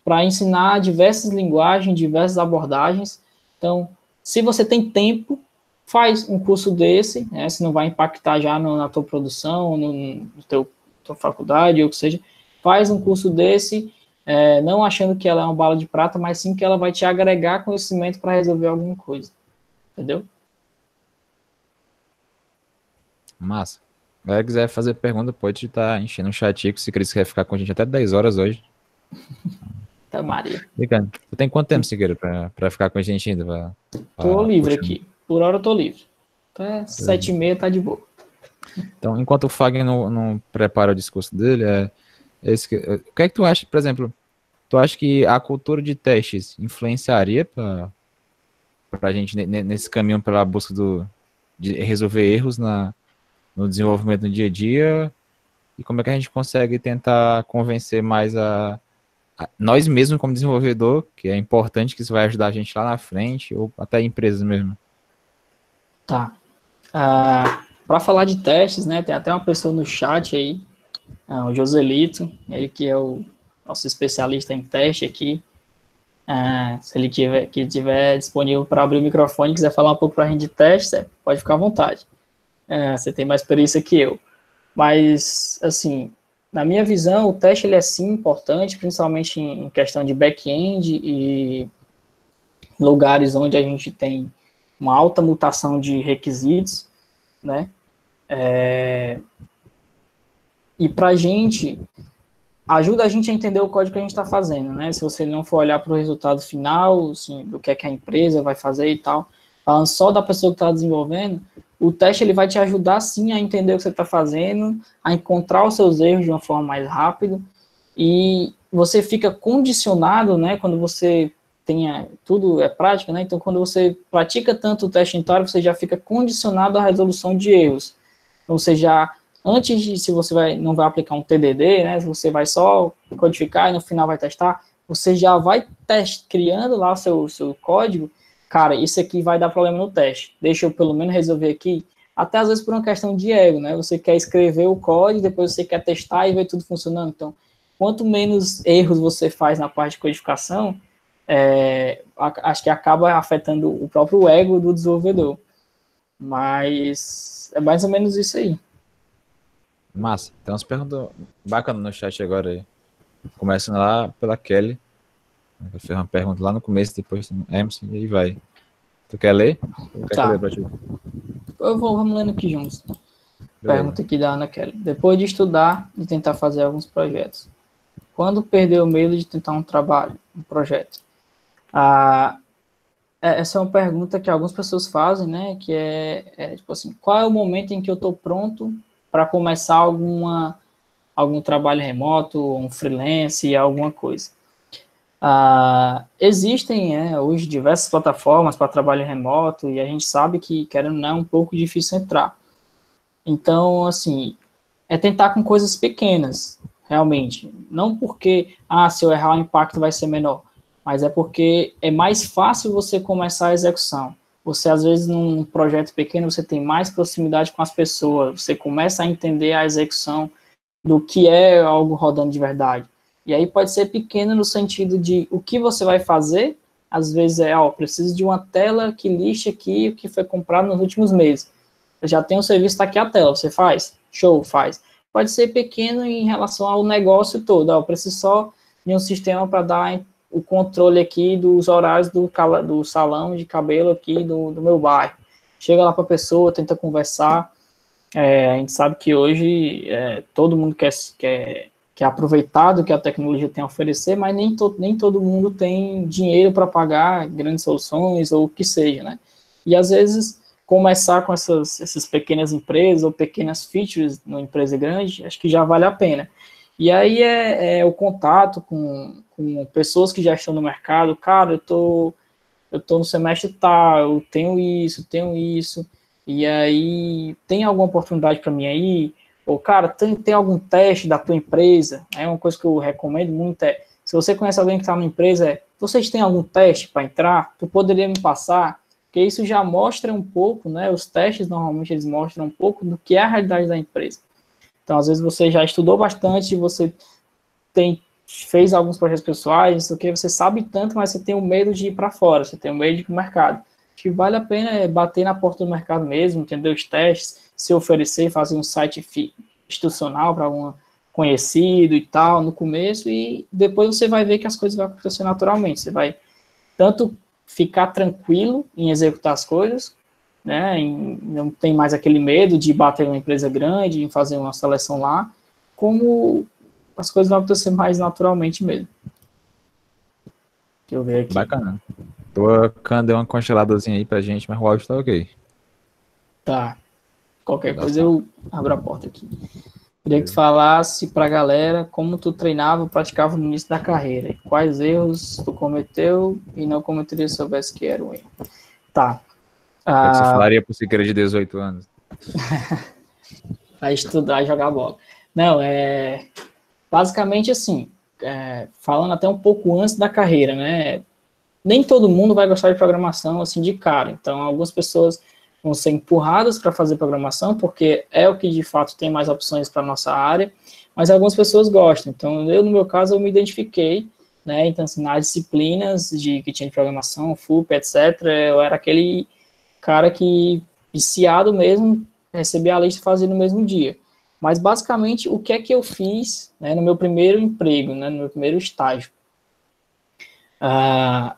para ensinar diversas linguagens, diversas abordagens. Então, se você tem tempo, faz um curso desse, se não vai impactar já na tua produção, no tua faculdade, ou o que seja, faz um curso desse, não achando que ela é uma bala de prata, mas sim que ela vai te agregar conhecimento para resolver alguma coisa. Entendeu? Massa. Se galera quiser fazer pergunta, pode estar enchendo o chat aí, que se Cris quer ficar com a gente até 10 horas hoje. Tá, Maria. Obrigado. Tu tem quanto tempo, Siqueira, pra ficar com a gente ainda? Tô livre aqui. Por hora eu tô livre. Até 7h30 tá de boa. Então, enquanto o Fagner não prepara o discurso dele, o que é que tu acha, por exemplo, tu acha que a cultura de testes influenciaria pra gente nesse caminho pela busca de resolver erros no desenvolvimento no dia a dia? E como é que a gente consegue tentar convencer mais nós mesmos como desenvolvedor, que é importante, que isso vai ajudar a gente lá na frente, ou até empresas mesmo? Tá. Para falar de testes, né, tem até uma pessoa no chat aí, o Joselito, ele que é o nosso especialista em teste aqui. Se ele tiver disponível para abrir o microfone e quiser falar um pouco para a gente de teste, pode ficar à vontade. Você tem mais experiência que eu. Mas, assim, na minha visão, o teste ele é sim importante, principalmente em questão de back-end e lugares onde a gente tem uma alta mutação de requisitos, né? E para a gente, ajuda a gente a entender o código que a gente está fazendo, né? Se você não for olhar para o resultado final, assim, do que é que a empresa vai fazer e tal, falando só da pessoa que está desenvolvendo, o teste ele vai te ajudar sim a entender o que você está fazendo, a encontrar os seus erros de uma forma mais rápida, e você fica condicionado, né? Quando você tudo é prática, né? Então, quando você pratica tanto o teste em teoria, você já fica condicionado à resolução de erros. Então, você já antes de, se você não vai aplicar um TDD, né, se você vai só codificar e no final vai testar, você já vai criando lá o seu código, cara, isso aqui vai dar problema no teste, deixa eu pelo menos resolver aqui, até às vezes por uma questão de ego, né, você quer escrever o código, depois você quer testar e ver tudo funcionando, então, quanto menos erros você faz na parte de codificação, acho que acaba afetando o próprio ego do desenvolvedor, mas é mais ou menos isso aí. Massa. Tem umas perguntas bacanas no chat agora aí. Começando lá pela Kelly. Ela fez uma pergunta lá no começo, depois Emerson, e aí vai. Tu quer ler? Ou quer que eu ler pra ti? Vamos lendo aqui juntos. Pergunta aqui da Ana Kelly. Depois de estudar e tentar fazer alguns projetos, quando perdeu o medo de tentar um projeto? Essa é uma pergunta que algumas pessoas fazem, né? Que é tipo assim, qual é o momento em que eu estou pronto para começar algum trabalho remoto, um freelance, alguma coisa? Existem hoje diversas plataformas para trabalho remoto e a gente sabe que, querendo ou não, é um pouco difícil entrar. Então, assim, é tentar com coisas pequenas, realmente. Não porque, se eu errar o impacto vai ser menor, mas é porque é mais fácil você começar a execução. Você, às vezes, num projeto pequeno, você tem mais proximidade com as pessoas, você começa a entender a execução do que é algo rodando de verdade. E aí pode ser pequeno no sentido de o que você vai fazer, às vezes preciso de uma tela que lixe aqui o que foi comprado nos últimos meses. Eu já tenho o serviço, está aqui a tela, você faz? Show, faz. Pode ser pequeno em relação ao negócio todo, eu preciso só de um sistema para dar o controle aqui dos horários do salão de cabelo aqui do meu bairro. Chega lá para a pessoa, tenta conversar. A gente sabe que hoje todo mundo quer aproveitar do que a tecnologia tem a oferecer, mas nem todo mundo tem dinheiro para pagar grandes soluções ou o que seja, né? E às vezes começar com essas pequenas empresas ou pequenas features numa empresa grande, acho que já vale a pena. E aí é o contato com pessoas que já estão no mercado. Cara, eu tô no semestre tal, eu tenho isso, e aí tem alguma oportunidade para mim aí? Ou, cara, tem algum teste da tua empresa? É uma coisa que eu recomendo muito, se você conhece alguém que está na empresa, vocês têm algum teste para entrar? Tu poderia me passar? Porque isso já mostra um pouco, né? Os testes, normalmente, eles mostram um pouco do que é a realidade da empresa. Então, às vezes, você já estudou bastante, você fez alguns projetos pessoais, não sei o que, você sabe tanto, mas você tem o medo de ir para fora, você tem o medo de ir para o mercado. Acho que vale a pena bater na porta do mercado mesmo, entender os testes, se oferecer, fazer um site institucional para um conhecido e tal, no começo, e depois você vai ver que as coisas vão acontecer naturalmente. Você vai tanto ficar tranquilo em executar as coisas, né, não tem mais aquele medo de bater uma empresa grande, em fazer uma seleção lá, como as coisas vão acontecer mais naturalmente mesmo. Deixa eu ver aqui. Bacana. Tua Khan deu uma congeladazinha aí pra gente, mas o áudio tá ok. Tá. Qualquer coisa eu abro a porta aqui. Queria que tu falasse pra galera como tu treinava ou praticava no início da carreira. Quais erros tu cometeu e não cometeria se soubesse que era um erro. Tá. O que você falaria pro Siqueira de 18 anos? Vai estudar e jogar bola. Não, basicamente assim, falando até um pouco antes da carreira, né? Nem todo mundo vai gostar de programação assim de cara. Então, algumas pessoas vão ser empurradas para fazer programação, porque é o que de fato tem mais opções para a nossa área, mas algumas pessoas gostam. Então, no meu caso, eu me identifiquei, né? Então, assim, nas disciplinas que tinha de programação, FUP, etc., eu era aquele cara que, viciado mesmo, recebia a lista e fazia no mesmo dia. Mas, basicamente, o que é que eu fiz, né, no meu primeiro emprego, né, no meu primeiro estágio?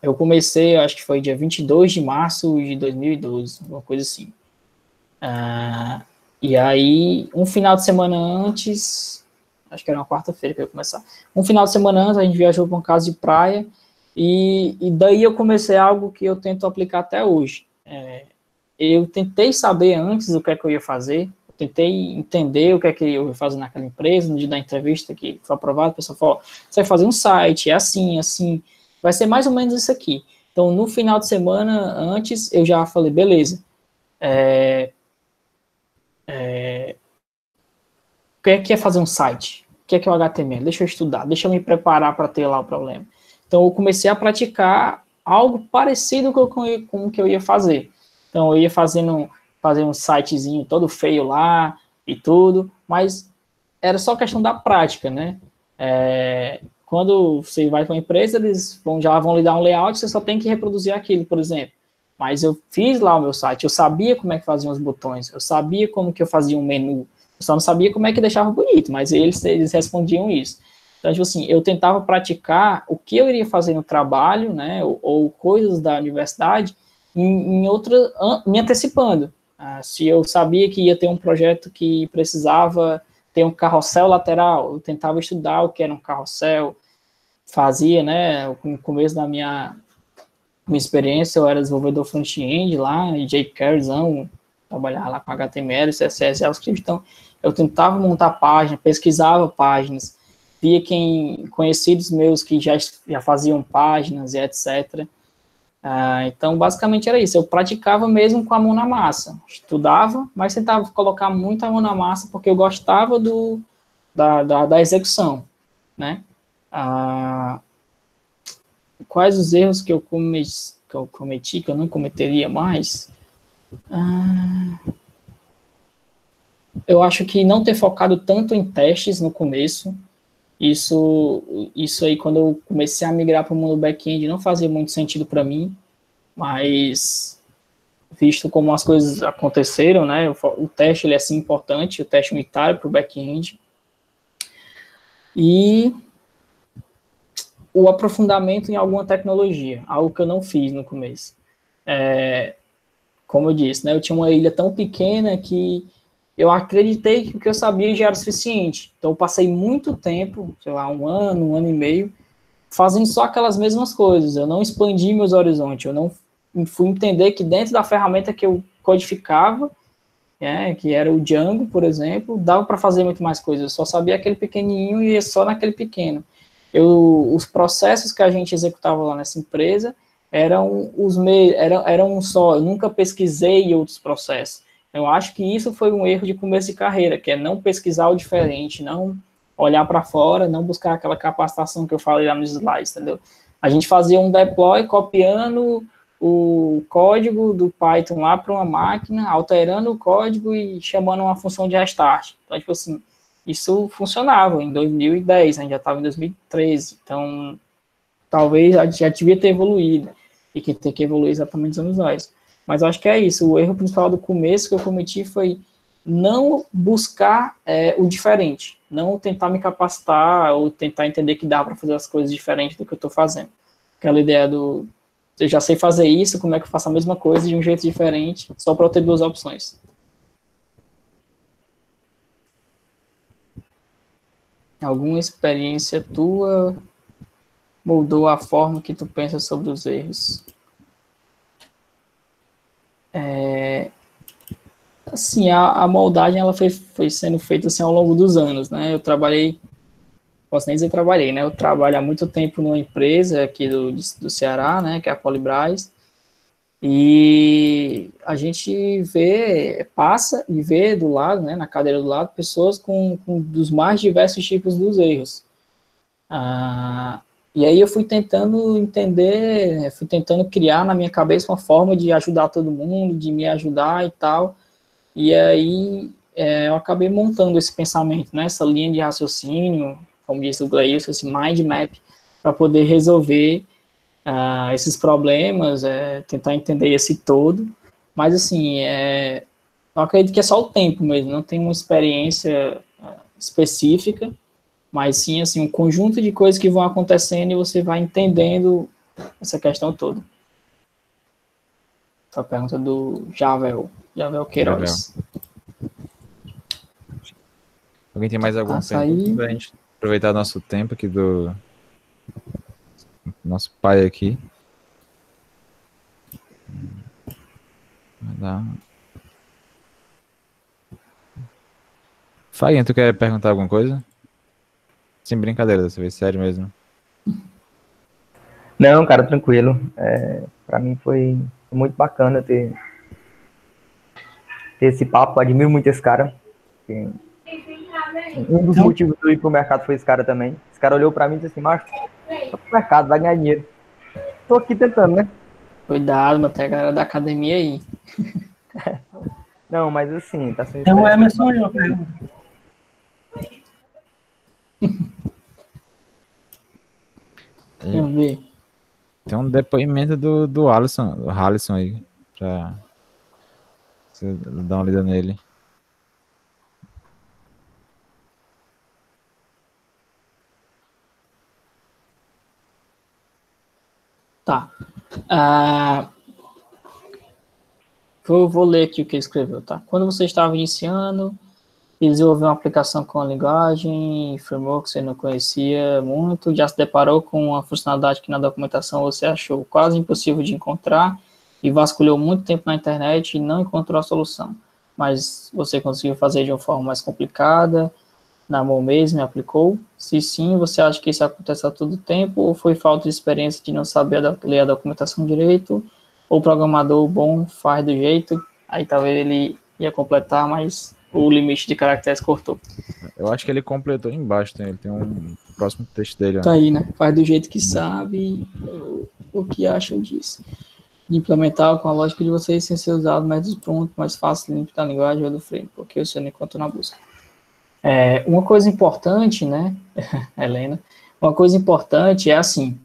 Eu comecei, acho que foi dia 22 de março de 2012, uma coisa assim. E aí, um final de semana antes, acho que era uma quarta-feira que eu ia começar, um final de semana antes a gente viajou para uma casa de praia e daí eu comecei algo que eu tento aplicar até hoje. Eu tentei saber antes o que é que eu ia fazer, tentei entender o que é que eu ia fazer naquela empresa, no dia da entrevista que foi aprovado, a pessoa falou, você vai fazer um site, é assim, vai ser mais ou menos isso aqui. Então, no final de semana antes, eu já falei, beleza, o que é fazer um site? O que é o HTML? Deixa eu estudar, deixa eu me preparar para ter lá o problema. Então, eu comecei a praticar algo parecido com o que eu ia fazer. Então, eu ia fazer um sitezinho todo feio lá e tudo, mas era só questão da prática, né? Quando você vai para uma empresa, eles já vão lhe dar um layout, você só tem que reproduzir aquilo, por exemplo. Mas eu fiz lá o meu site, eu sabia como é que faziam os botões, eu sabia como que eu fazia um menu, eu só não sabia como é que deixava bonito, mas eles respondiam isso. Então, tipo assim, eu tentava praticar o que eu iria fazer no trabalho, né, ou coisas da universidade, me antecipando. Se eu sabia que ia ter um projeto que precisava ter um carrossel lateral, eu tentava estudar o que era um carrossel, fazia, né, no começo da minha experiência, eu era desenvolvedor front-end lá, jQueryzão, trabalhava lá com HTML, CSS, JavaScript, então eu tentava montar página, pesquisava páginas, via conhecidos meus que já faziam páginas e etc. Então, basicamente era isso, eu praticava mesmo com a mão na massa, estudava, mas tentava colocar muito a mão na massa, porque eu gostava da execução, né? Quais os erros que eu cometi, que eu não cometeria mais? Eu acho que não ter focado tanto em testes no começo, isso aí, quando eu comecei a migrar para o mundo back-end, não fazia muito sentido para mim, mas visto como as coisas aconteceram, né, o teste ele é sim importante, o teste unitário para o back-end, e o aprofundamento em alguma tecnologia, algo que eu não fiz no começo. Como eu disse, né, eu tinha uma ilha tão pequena que eu acreditei que o que eu sabia já era suficiente. Então, eu passei muito tempo, sei lá, um ano e meio, fazendo só aquelas mesmas coisas. Eu não expandi meus horizontes, eu não fui entender que dentro da ferramenta que eu codificava, que era o Django, por exemplo, dava para fazer muito mais coisas, eu só sabia aquele pequenininho e ia só naquele pequeno. Os processos que a gente executava lá nessa empresa eram um só, eu nunca pesquisei outros processos. Eu acho que isso foi um erro de começo de carreira, que é não pesquisar o diferente, não olhar para fora, não buscar aquela capacitação que eu falei lá nos slides, entendeu? A gente fazia um deploy copiando o código do Python lá para uma máquina, alterando o código e chamando uma função de restart. Então, tipo assim, isso funcionava em 2010, a gente já estava em 2013, então talvez já devia ter evoluído, e que tem que evoluir exatamente nos anos atrás. Mas eu acho que é isso, o erro principal do começo que eu cometi foi não buscar o diferente, não tentar me capacitar ou tentar entender que dá para fazer as coisas diferentes do que eu estou fazendo. Aquela ideia do, eu já sei fazer isso, como é que eu faço a mesma coisa de um jeito diferente, só para eu ter duas opções. Alguma experiência tua mudou a forma que tu pensa sobre os erros? Assim, a moldagem ela foi sendo feita assim, ao longo dos anos, né? Eu trabalhei, posso nem dizer trabalhei, né? Eu trabalho há muito tempo numa empresa aqui do Ceará, né? Que é a Polybras, e a gente passa e vê do lado, né? Na cadeira do lado, pessoas com dos mais diversos tipos dos erros. E aí eu fui tentando entender, fui tentando criar na minha cabeça uma forma de ajudar todo mundo, de me ajudar e tal. E aí eu acabei montando esse pensamento, né, essa linha de raciocínio, como disse o Gleilson, esse mind map, para poder resolver esses problemas, tentar entender esse todo. Mas, assim, eu acredito que é só o tempo mesmo, não tem uma experiência específica, mas sim, assim, um conjunto de coisas que vão acontecendo e você vai entendendo essa questão toda. A pergunta do Javel Queiroz. Alguém tem mais alguma pergunta para a gente aproveitar nosso tempo aqui do nosso pai aqui? Vai dar. Fabiano, tu quer perguntar alguma coisa? Sem brincadeira, dessa vez, sério mesmo. Não, cara, tranquilo. Para mim foi muito bacana ter esse papo. Admiro muito esse cara. Um dos motivos de eu ir pro mercado foi esse cara também. Esse cara olhou para mim e disse assim, Marcos, vai pro mercado, vai ganhar dinheiro. Tô aqui tentando, né? Cuidado, mas tem a galera da academia aí. Não, mas assim, tá sendo... Então, Emerson, uma pergunta. Vamos ver. Tem um depoimento do Alisson aí, pra você dar uma lida nele. Tá. Eu vou ler aqui o que ele escreveu, tá? Quando você estava iniciando e desenvolveu uma aplicação com a linguagem, framework que você não conhecia muito, já se deparou com uma funcionalidade que na documentação você achou quase impossível de encontrar e vasculhou muito tempo na internet e não encontrou a solução, mas você conseguiu fazer de uma forma mais complicada, na mão mesmo e aplicou? Se sim, você acha que isso acontece a todo tempo ou foi falta de experiência de não saber ler a documentação direito, ou o programador bom faz do jeito, aí talvez ele ia completar, mas o limite de caracteres cortou. Eu acho que ele completou embaixo, ele tem um próximo texto dele. Tá aí, né? Faz do jeito que sabe, o que acham disso. De implementar com a lógica de vocês sem ser usado métodos prontos, mais fácil, limpo da linguagem ou do frame, porque você não encontra na busca. Uma coisa importante, né, Helena, uma coisa importante é assim,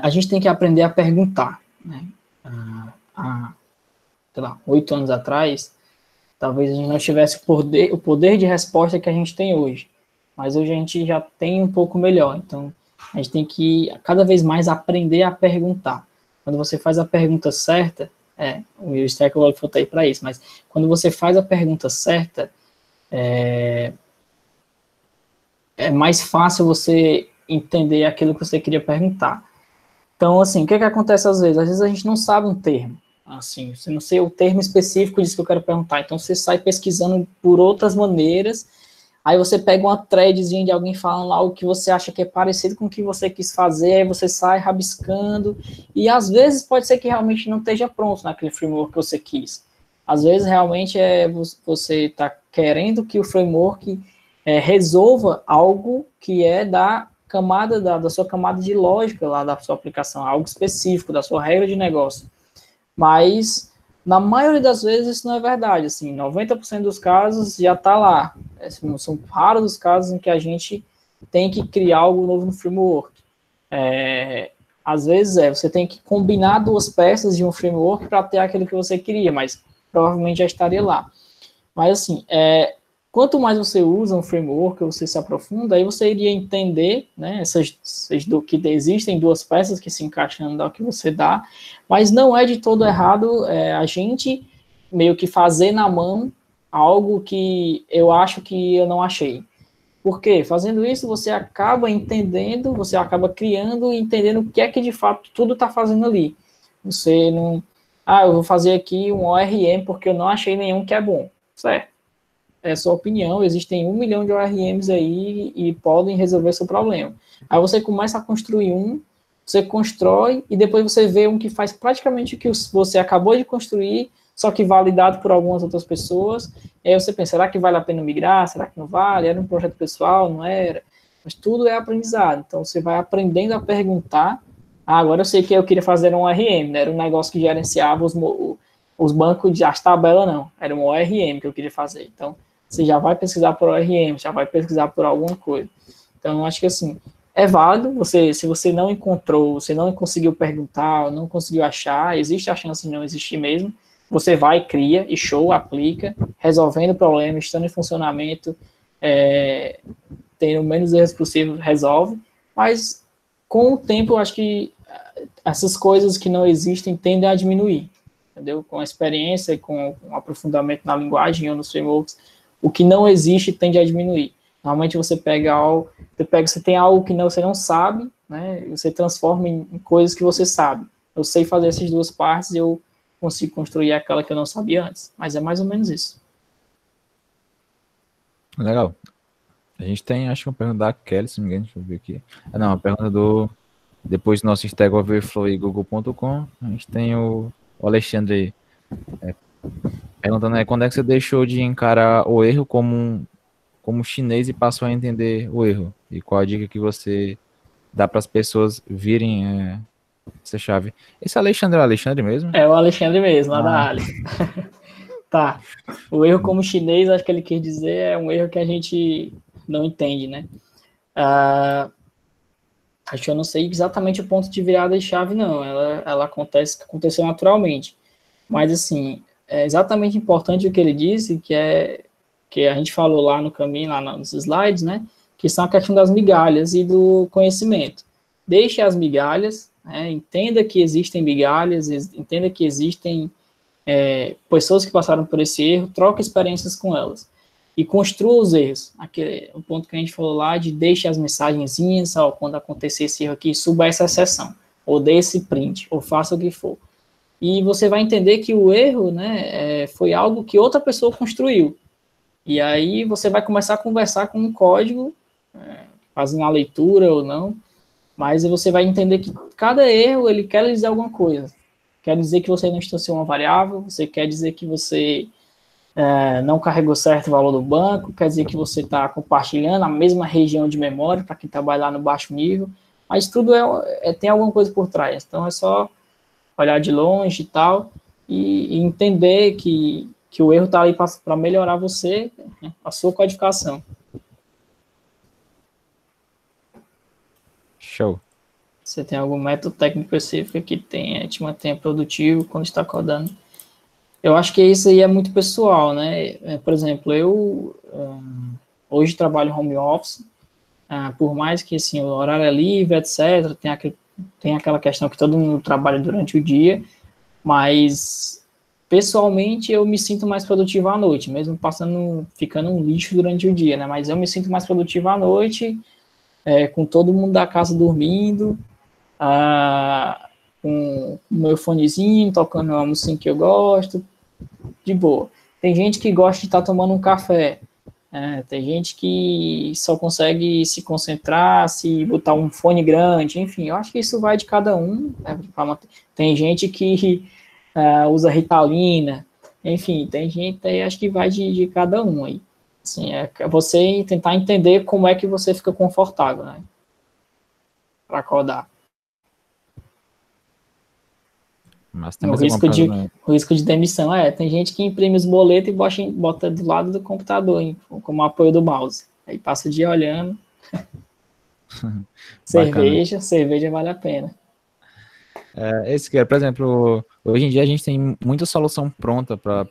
a gente tem que aprender a perguntar, né? Sei lá, 8 anos atrás, talvez a gente não tivesse o poder de resposta que a gente tem hoje, mas hoje a gente já tem um pouco melhor, então a gente tem que cada vez mais aprender a perguntar. Quando você faz a pergunta certa, o Stack Overflow está aí para isso, mas quando você faz a pergunta certa, é mais fácil você entender aquilo que você queria perguntar. Então, assim, o que acontece às vezes? Às vezes a gente não sabe um termo. assim, você não sei o termo específico disso que eu quero perguntar, então você sai pesquisando por outras maneiras, aí você pega uma threadzinha de alguém falando lá o que você acha que é parecido com o que você quis fazer, aí você sai rabiscando, e às vezes pode ser que realmente não esteja pronto naquele framework que você quis. Às vezes realmente você está querendo que o framework resolva algo que é da camada, da sua camada de lógica lá da sua aplicação, algo específico, da sua regra de negócio. Mas, na maioria das vezes, isso não é verdade. Assim, 90% dos casos já está lá. São raros os casos em que a gente tem que criar algo novo no framework. Às vezes, você tem que combinar duas peças de um framework para ter aquilo que você queria, mas provavelmente já estaria lá. Mas, assim, quanto mais você usa um framework, você se aprofunda, aí você iria entender, né, que existem duas peças que se encaixam no que você dá, mas não é de todo errado a gente meio que fazer na mão algo que eu acho que eu não achei. Por quê? Fazendo isso, você acaba entendendo, você acaba criando e entendendo o que é que de fato tudo está fazendo ali. Você não... eu vou fazer aqui um ORM porque eu não achei nenhum que é bom. Certo. É sua opinião, existem 1 milhão de ORMs aí e podem resolver seu problema. Aí você começa a construir você constrói e depois você vê um que faz praticamente o que você acabou de construir, só que validado por algumas outras pessoas, e aí você pensa, será que vale a pena migrar? Será que não vale? Era um projeto pessoal? Não era? Mas tudo é aprendizado, então você vai aprendendo a perguntar. Agora eu sei que eu queria fazer um ORM, né? Era um negócio que gerenciava os bancos, as tabelas não, era um ORM que eu queria fazer, então você já vai pesquisar por ORM, já vai pesquisar por alguma coisa. Então, eu acho que assim, é válido, se você não encontrou, você não conseguiu perguntar, não conseguiu achar, existe a chance de não existir mesmo, você vai, cria, e show, aplica, resolvendo o problema, estando em funcionamento, tendo o menos erros possível, resolve, mas com o tempo, eu acho que essas coisas que não existem tendem a diminuir, entendeu? Com a experiência e com o aprofundamento na linguagem ou nos frameworks, o que não existe tende a diminuir. Normalmente você você tem algo que você não sabe, né? E você transforma em coisas que você sabe. Eu sei fazer essas duas partes e eu consigo construir aquela que eu não sabia antes. Mas é mais ou menos isso. Legal. A gente tem, acho que uma pergunta da Kelly, se não me engano, deixa eu ver aqui. Não, a pergunta depois do nosso Stack Overflow e Google.com, a gente tem o Alexandre perguntando quando é que você deixou de encarar o erro como chinês e passou a entender o erro? E qual a dica que você dá para as pessoas virem essa chave? Esse Alexandre é o Alexandre mesmo? É o Alexandre mesmo, lá da Ali. Tá. O erro como chinês, acho que ele quer dizer, é um erro que a gente não entende, né? Acho que eu não sei exatamente o ponto de virada de chave, não. Ela aconteceu naturalmente. Mas, assim, é exatamente importante o que ele disse, que a gente falou lá no caminho, lá nos slides, né? Que são a questão das migalhas e do conhecimento. Deixe as migalhas, né, entenda que existem migalhas, entenda que existem pessoas que passaram por esse erro, troque experiências com elas. E construa os erros. O ponto que a gente falou lá de deixe as mensagenzinhas, quando acontecer esse erro aqui, suba essa exceção, ou dê esse print, ou faça o que for. E você vai entender que o erro, né, foi algo que outra pessoa construiu. E aí você vai começar a conversar com um código, fazendo a leitura ou não, mas você vai entender que cada erro, ele quer dizer alguma coisa. Quer dizer que você não instanciou uma variável, você quer dizer que você não carregou certo o valor do banco, quer dizer que você está compartilhando a mesma região de memória para quem trabalha lá no baixo nível, mas tudo tem alguma coisa por trás. Então é só olhar de longe e tal, e entender que o erro está ali para melhorar você, né, a sua codificação. Show. Você tem algum método técnico específico que te mantenha produtivo quando está codando? Eu acho que isso aí é muito pessoal, né? Por exemplo, eu hoje trabalho home office, por mais que assim, o horário é livre, etc., tem aquela questão que todo mundo trabalha durante o dia, mas pessoalmente eu me sinto mais produtivo à noite, mesmo ficando um lixo durante o dia, né? Mas eu me sinto mais produtivo à noite, com todo mundo da casa dormindo, com o meu fonezinho, tocando uma música que eu gosto, de boa. Tem gente que gosta de estar tomando um café. Tem gente que só consegue se concentrar se botar um fone grande, enfim, eu acho que isso vai de cada um, né? Tem gente que usa Ritalina, enfim, tem gente aí, acho que vai de cada um aí. Assim, é você tentar entender como é que você fica confortável, né, para acordar. Mas tem O mais alguma risco de demissão, tem gente que imprime os boletos e bota do lado do computador, hein, como apoio do mouse. Aí passa o dia olhando. cerveja vale a pena. Esse que é, por exemplo, hoje em dia a gente tem muita solução pronta para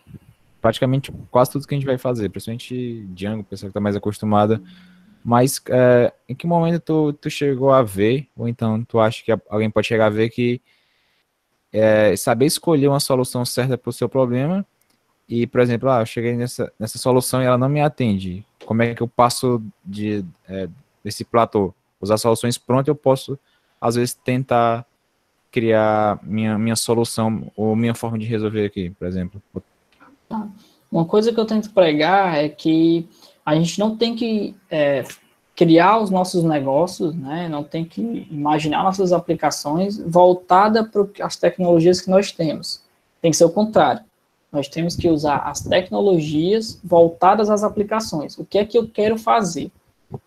praticamente quase tudo que a gente vai fazer, principalmente Django, pessoa que está mais acostumada. Mas em que momento tu chegou a ver, ou então tu acha que alguém pode chegar a ver que saber escolher uma solução certa para o seu problema e, por exemplo, eu cheguei nessa solução e ela não me atende. Como é que eu passo desse platô? Usar soluções prontas, eu posso, às vezes, tentar criar minha solução ou minha forma de resolver aqui, por exemplo. Uma coisa que eu tento pregar é que a gente não tem que criar os nossos negócios, né? Não tem que imaginar nossas aplicações voltada para as tecnologias que nós temos. Tem que ser o contrário. Nós temos que usar as tecnologias voltadas às aplicações. O que é que eu quero fazer?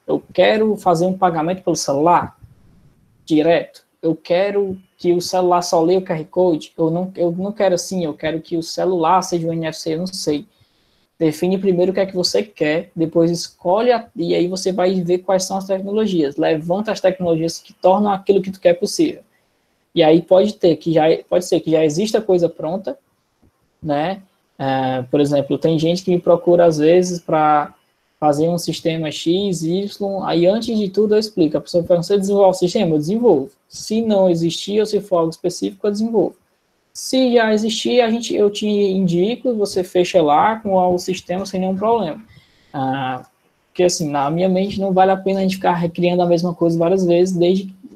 Eu quero fazer um pagamento pelo celular direto. Eu quero que o celular só leia o QR Code. Eu não quero assim. Eu quero que o celular seja um NFC. Eu não sei. Define primeiro o que é que você quer, depois escolhe e aí você vai ver quais são as tecnologias. Levanta as tecnologias que tornam aquilo que tu quer possível. E aí pode ser que já exista coisa pronta, né? Por exemplo, tem gente que me procura às vezes para fazer um sistema X, Y, aí antes de tudo eu explico. A pessoa pergunta, você desenvolve o sistema? Eu desenvolvo. Se não existir ou se for algo específico, eu desenvolvo. Se já existir, eu te indico, você fecha lá com o sistema sem nenhum problema. Porque, assim, na minha mente não vale a pena a gente ficar recriando a mesma coisa várias vezes,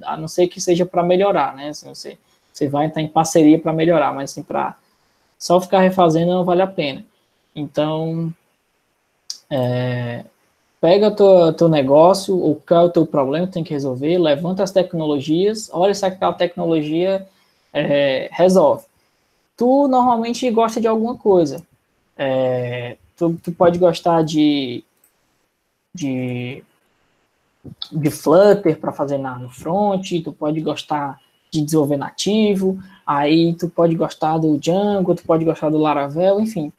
a não ser que seja para melhorar, né? Assim, você vai estar em parceria para melhorar, mas assim, para só ficar refazendo não vale a pena. Então, pega o teu negócio, ou qual é o teu problema que tem que resolver, levanta as tecnologias, olha se aquela tecnologia resolve. Tu normalmente gosta de alguma coisa. Tu pode gostar de Flutter para fazer no front, tu pode gostar de desenvolver nativo, aí tu pode gostar do Django, tu pode gostar do Laravel, enfim,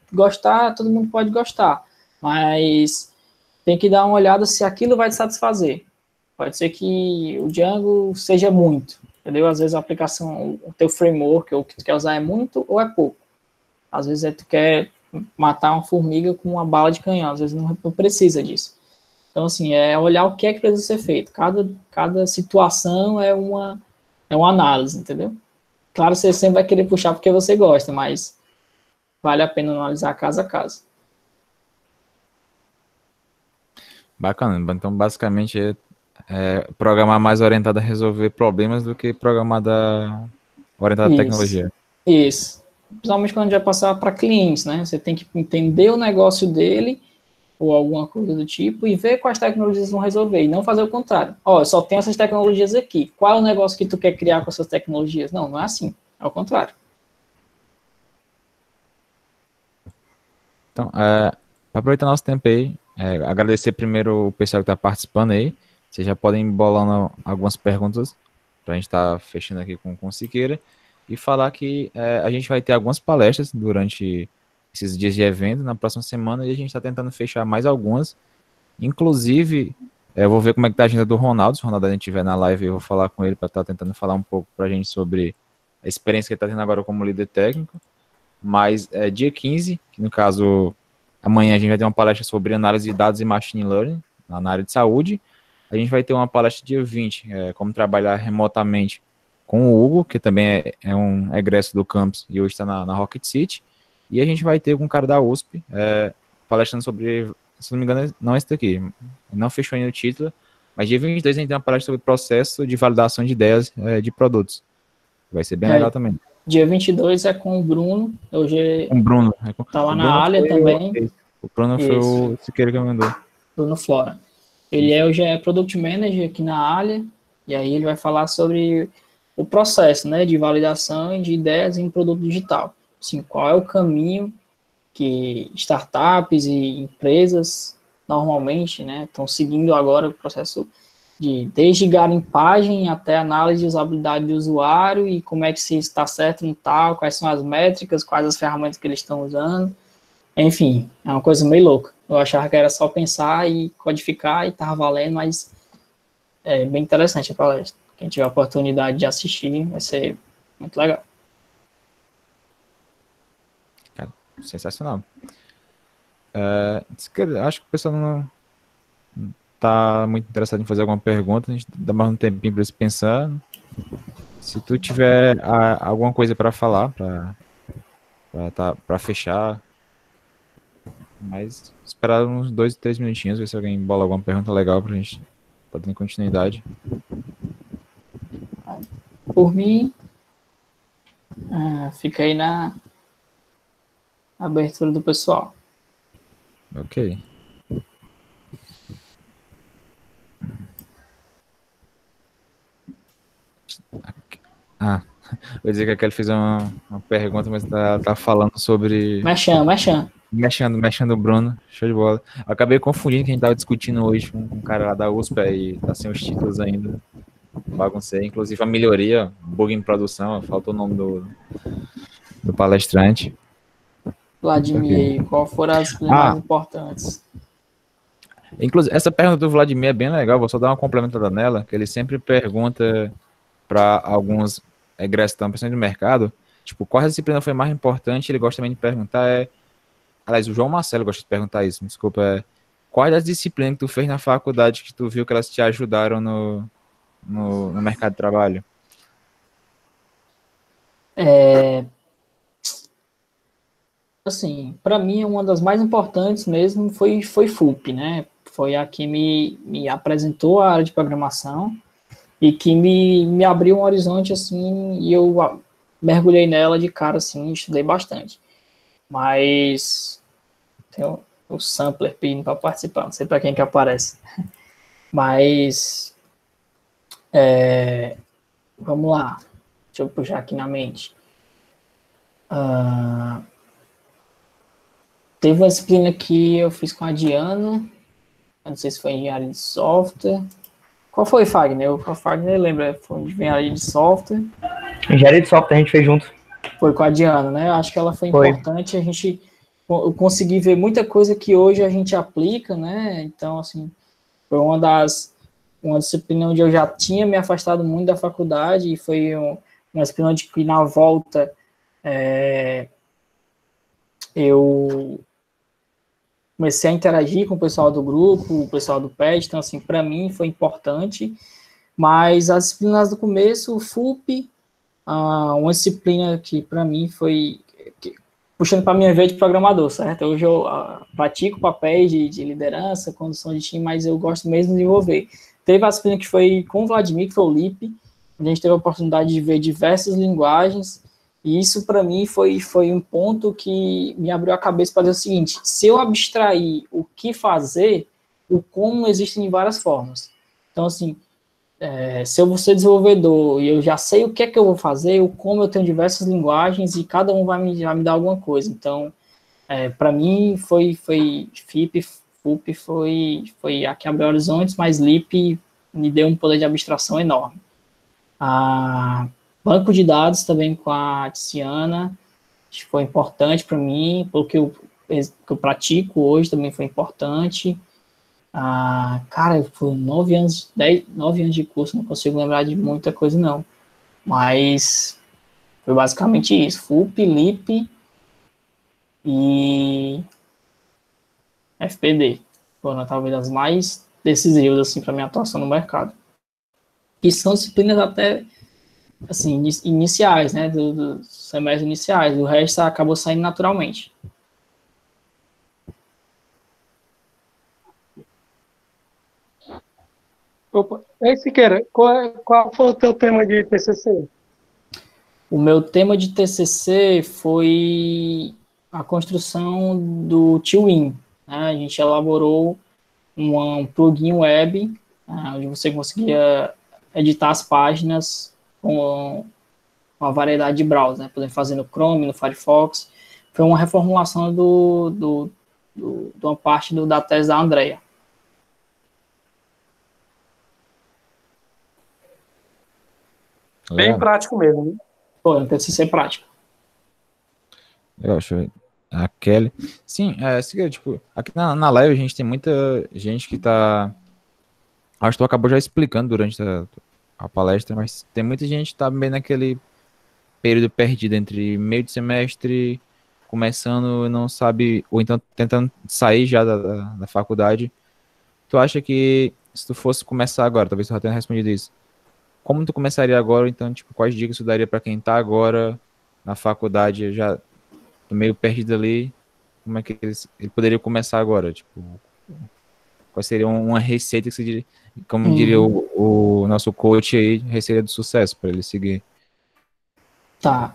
todo mundo pode gostar, mas tem que dar uma olhada se aquilo vai te satisfazer. Pode ser que o Django seja muito, entendeu? Às vezes a aplicação, o teu framework, ou o que tu quer usar é muito ou é pouco. Às vezes tu quer matar uma formiga com uma bala de canhão, às vezes não precisa disso. Então, assim, olhar o que é que precisa ser feito. Cada situação é uma análise, entendeu? Claro, você sempre vai querer puxar porque você gosta, mas vale a pena analisar caso a caso. Bacana. Então, basicamente, programar mais orientado a resolver problemas do que programar orientado à tecnologia. Isso. Principalmente quando a gente vai passar para clientes, né? Você tem que entender o negócio dele ou alguma coisa do tipo e ver quais tecnologias vão resolver e não fazer o contrário. Eu só tenho essas tecnologias aqui. Qual é o negócio que tu quer criar com essas tecnologias? Não é assim. É o contrário. Então, para aproveitar nosso tempo aí, agradecer primeiro o pessoal que está participando aí. Vocês já podem ir bolando algumas perguntas para a gente estar fechando aqui com o Siqueira e falar que a gente vai ter algumas palestras durante esses dias de evento na próxima semana e a gente está tentando fechar mais algumas. Inclusive, eu vou ver como é que tá a agenda do Ronaldo. Se o Ronaldo a gente estiver na live, eu vou falar com ele para estar tentando falar um pouco para a gente sobre a experiência que ele está tendo agora como líder técnico. Mas dia 15, que no caso, amanhã a gente vai ter uma palestra sobre análise de dados e machine learning na área de saúde. A gente vai ter uma palestra dia 20, como trabalhar remotamente com o Hugo, que também é um egresso do campus e hoje está na Rocket City. E a gente vai ter um cara da USP palestrando sobre, se não me engano, não é esse daqui, não fechou ainda o título, mas dia 22 a gente tem uma palestra sobre processo de validação de ideias de produtos. Vai ser bem legal também. Dia 22 é com o Bruno. Hoje Com o Bruno. tá lá O na Bruno área foi também. o Bruno foi Isso. o Siqueira que mandou. Bruno Flora. Hoje é Product Manager aqui na área, e aí ele vai falar sobre o processo, né, de validação de ideias em produto digital. Assim, qual é o caminho que startups e empresas normalmente, né, estão seguindo agora o processo desde garimpagem até análise de usabilidade do usuário e como é que se está certo no tal, quais são as métricas, quais as ferramentas que eles estão usando. Enfim, é uma coisa meio louca. Eu achava que era só pensar e codificar e tava valendo, mas é bem interessante a palestra. Quem tiver a oportunidade de assistir, vai ser muito legal. Cara, sensacional. Acho que o pessoal não tá muito interessado em fazer alguma pergunta. A gente dá mais um tempinho para eles pensar. Se tu tiver alguma coisa para falar, para fechar, mas esperar uns 2, 3 minutinhos, ver se alguém bola alguma pergunta legal pra gente tá dando continuidade. Por mim, fica aí na abertura do pessoal. Ok. Vou dizer que a Kelly fez uma pergunta, mas tá falando sobre... Mexendo o Bruno, show de bola. Eu acabei confundindo que a gente tava discutindo hoje com um cara lá da USP aí, tá sem os títulos ainda. Baguncei, inclusive a melhoria, bug em produção, faltou o nome do palestrante. Vladimir, qual foram as mais importantes? Inclusive, essa pergunta do Vladimir é bem legal, vou só dar uma complementada nela, que ele sempre pergunta para alguns egressos que estão pensando no mercado, tipo, qual a disciplina foi mais importante, ele gosta também de perguntar, aliás, o João Marcelo gosta de perguntar isso, desculpa, quais das disciplinas que tu fez na faculdade que tu viu que elas te ajudaram no mercado de trabalho? Assim, para mim, uma das mais importantes mesmo foi FUP, né? Foi a que me apresentou a área de programação e que me abriu um horizonte, assim, e eu mergulhei nela de cara, assim, estudei bastante. Mas tem o Sampler pedindo para participar, não sei para quem que aparece. Mas, vamos lá, deixa eu puxar aqui na mente. Teve uma disciplina que eu fiz com a Diana, não sei se foi engenharia de software. Qual foi, Fagner? O Fagner lembra, foi engenharia de software. Engenharia de software a gente fez junto. Foi com a Diana, né? Acho que ela foi importante. Eu consegui ver muita coisa que hoje a gente aplica, né? Então, assim, foi uma disciplina onde eu já tinha me afastado muito da faculdade e foi uma disciplina onde que na volta eu comecei a interagir com o pessoal do grupo, o pessoal do PET, então, assim, para mim foi importante, mas as disciplinas do começo, o FUP, uma disciplina que para mim foi, puxando para minha veia de programador, certo? Hoje eu pratico papéis de liderança, condução de time, mas eu gosto mesmo de desenvolver. Teve a disciplina que foi com o Vladimir, que foi o LIP, onde a gente teve a oportunidade de ver diversas linguagens, e isso, para mim, foi um ponto que me abriu a cabeça para dizer o seguinte: se eu abstrair o que fazer, o como existe em várias formas. Então, assim, se eu vou ser desenvolvedor e eu já sei o que é que eu vou fazer, o como eu tenho diversas linguagens e cada um vai me dar alguma coisa. Então, para mim, foi FIP, FUP foi a que abriu horizontes, mas LIP me deu um poder de abstração enorme. Banco de dados também com a Tiziana, acho que foi importante para mim, porque eu pratico hoje também foi importante. Cara, foi 9 anos de curso, não consigo lembrar de muita coisa, não. Mas foi basicamente isso. FUP, LIP e FPD. Foram talvez as mais decisivas assim, para minha atuação no mercado. E são disciplinas até assim, iniciais, né? Dos semestres iniciais. O resto acabou saindo naturalmente. Opa. Ei, Siqueira, qual foi o teu tema de TCC? O meu tema de TCC foi a construção do Twin, né? A gente elaborou um plugin web, onde você conseguia editar as páginas com uma variedade de browsers, né? Podendo fazer no Chrome, no Firefox. Foi uma reformulação de uma parte da tese da Andrea. Bem prático mesmo, né? Foi um TCC prático. Eu acho. A Kelly. Sim, tipo, aqui na live a gente tem muita gente que tá. Acho que tu acabou já explicando durante a palestra, mas tem muita gente que tá bem naquele período perdido entre meio de semestre, começando e não sabe, ou então tentando sair já da faculdade. Tu acha que se tu fosse começar agora, talvez tu já tenha respondido isso, como tu começaria agora? Então, tipo, quais dicas tu daria para quem tá agora na faculdade, já meio perdido ali, como é que ele poderia começar agora? Tipo, qual seria uma receita que seria, como diria o nosso coach aí, receita do sucesso para ele seguir? Tá.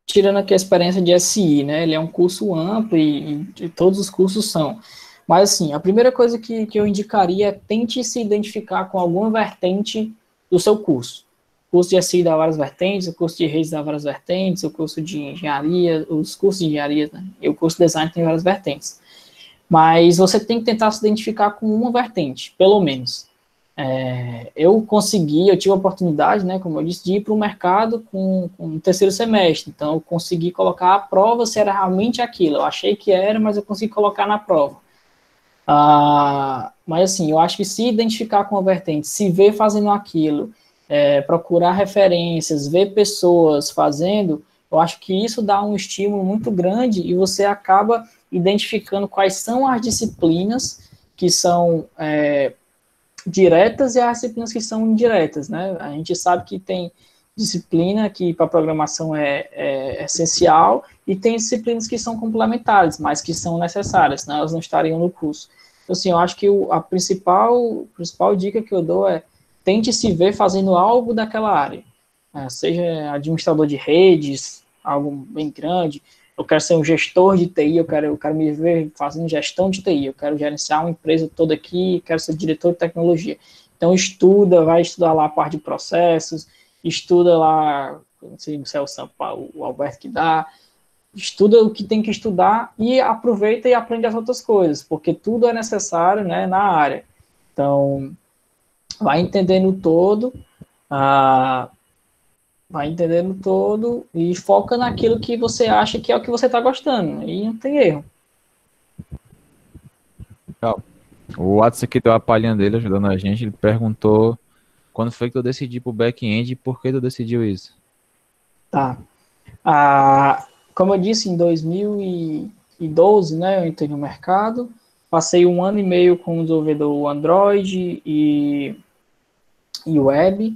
Tirando aqui a experiência de SI, né? Ele é um curso amplo e todos os cursos são. Mas, assim, a primeira coisa que eu indicaria é tente se identificar com alguma vertente do seu curso. O curso de SI dá várias vertentes, o curso de redes dá várias vertentes, o curso de engenharia, os cursos de engenharia, né? E o curso de design tem várias vertentes. Mas você tem que tentar se identificar com uma vertente, pelo menos. Eu tive a oportunidade, né, como eu disse, de ir para o mercado com o terceiro semestre. Então, eu consegui colocar à prova se era realmente aquilo. Eu achei que era, mas eu consegui colocar na prova. Mas, assim, eu acho que se identificar com a vertente, se ver fazendo aquilo, procurar referências, ver pessoas fazendo, eu acho que isso dá um estímulo muito grande e você acaba identificando quais são as disciplinas que são diretas e as disciplinas que são indiretas, né? A gente sabe que tem disciplina que para programação é essencial e tem disciplinas que são complementares, mas que são necessárias, né? Elas não estariam no curso. Então, assim, eu acho que a principal dica que eu dou é tente se ver fazendo algo daquela área, seja administrador de redes, algo bem grande. Eu quero ser um gestor de TI, eu quero me ver fazendo gestão de TI, eu quero gerenciar uma empresa toda aqui, quero ser diretor de tecnologia. Então, vai estudar lá a parte de processos, estuda lá, não sei se é o Alberto que dá, estuda o que tem que estudar e aproveita e aprende as outras coisas, porque tudo é necessário, né, na área. Então, vai entendendo todo, e foca naquilo que você acha que é o que você está gostando, e não tem erro. O Watson aqui deu a palhinha dele ajudando a gente, ele perguntou quando foi que tu decidiu pro back-end e por que tu decidiu isso? Tá. Como eu disse, em 2012, né, eu entrei no mercado, passei 1 ano e meio como desenvolvedor Android e web,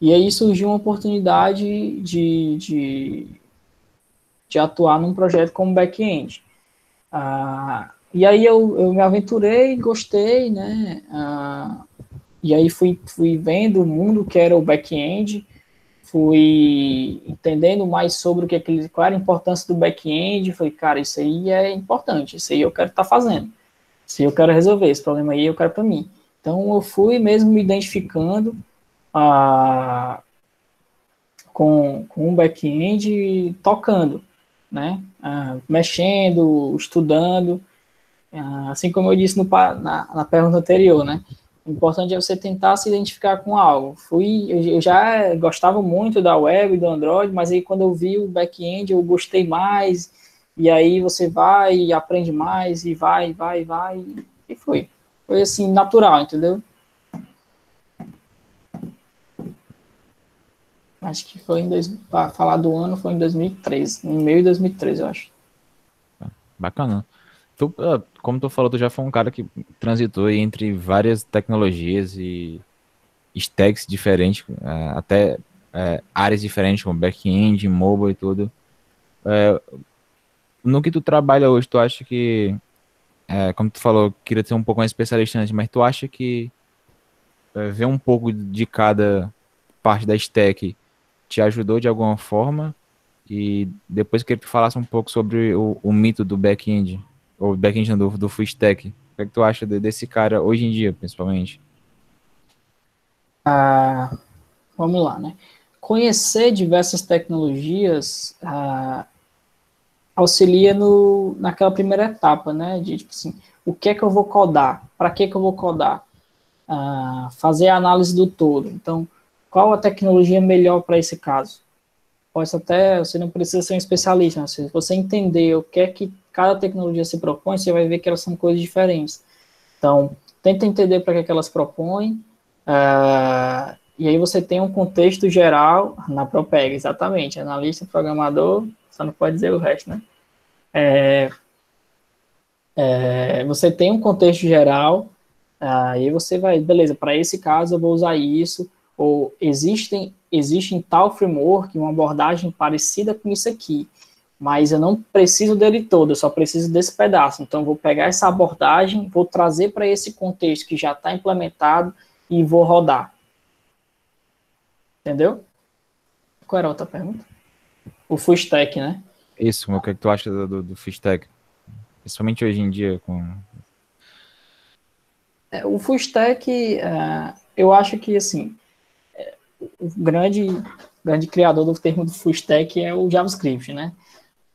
e aí surgiu uma oportunidade de atuar num projeto como back-end. E aí eu me aventurei, gostei, né? E aí fui vendo o mundo que era o back-end, fui entendendo mais sobre qual era a importância do back-end, falei, cara, isso aí é importante, isso aí eu quero estar fazendo, isso aí eu quero resolver, esse problema aí eu quero para mim. Então eu fui mesmo me identificando com o back-end tocando, né? Mexendo, estudando, assim como eu disse na pergunta anterior, né? O importante é você tentar se identificar com algo. Eu já gostava muito da web, do Android, mas aí quando eu vi o back-end eu gostei mais, e aí você vai e aprende mais, e vai, e foi. Foi assim, natural, entendeu? Acho que foi para falar do ano, foi em 2013, no meio de 2013, eu acho. Bacana. Como tu falou, tu já foi um cara que transitou entre várias tecnologias e stacks diferentes, até áreas diferentes, como back-end, mobile e tudo. No que tu trabalha hoje, tu acha que, como tu falou, queria ser um pouco mais especialista antes, mas tu acha que ver um pouco de cada parte da stack te ajudou de alguma forma? E depois queria que tu falasse um pouco sobre o mito do back-end, ou back-end não, do full stack. O que é que tu acha desse cara hoje em dia, principalmente? Ah, vamos lá, né? Conhecer diversas tecnologias auxilia naquela primeira etapa, né? De, tipo assim, o que é que eu vou codar? Para que eu vou codar? Fazer a análise do todo. Então, qual a tecnologia melhor para esse caso? Pode até, você não precisa ser um especialista, mas se você entender o que é que cada tecnologia se propõe, você vai ver que elas são coisas diferentes. Então, tenta entender para que elas propõem, e aí você tem um contexto geral na Propega, exatamente, analista, programador, só não pode dizer o resto, né? Você tem um contexto geral, aí você vai, beleza, para esse caso eu vou usar isso, ou existe em tal framework uma abordagem parecida com isso aqui, mas eu não preciso dele todo, eu só preciso desse pedaço. Então, eu vou pegar essa abordagem, vou trazer para esse contexto que já está implementado e vou rodar. Entendeu? Qual era a outra pergunta? O full stack, né? Isso, o que é que tu acha do full stack? Principalmente hoje em dia, O full stack, eu acho que, assim, o grande criador do termo do full stack é o JavaScript, né?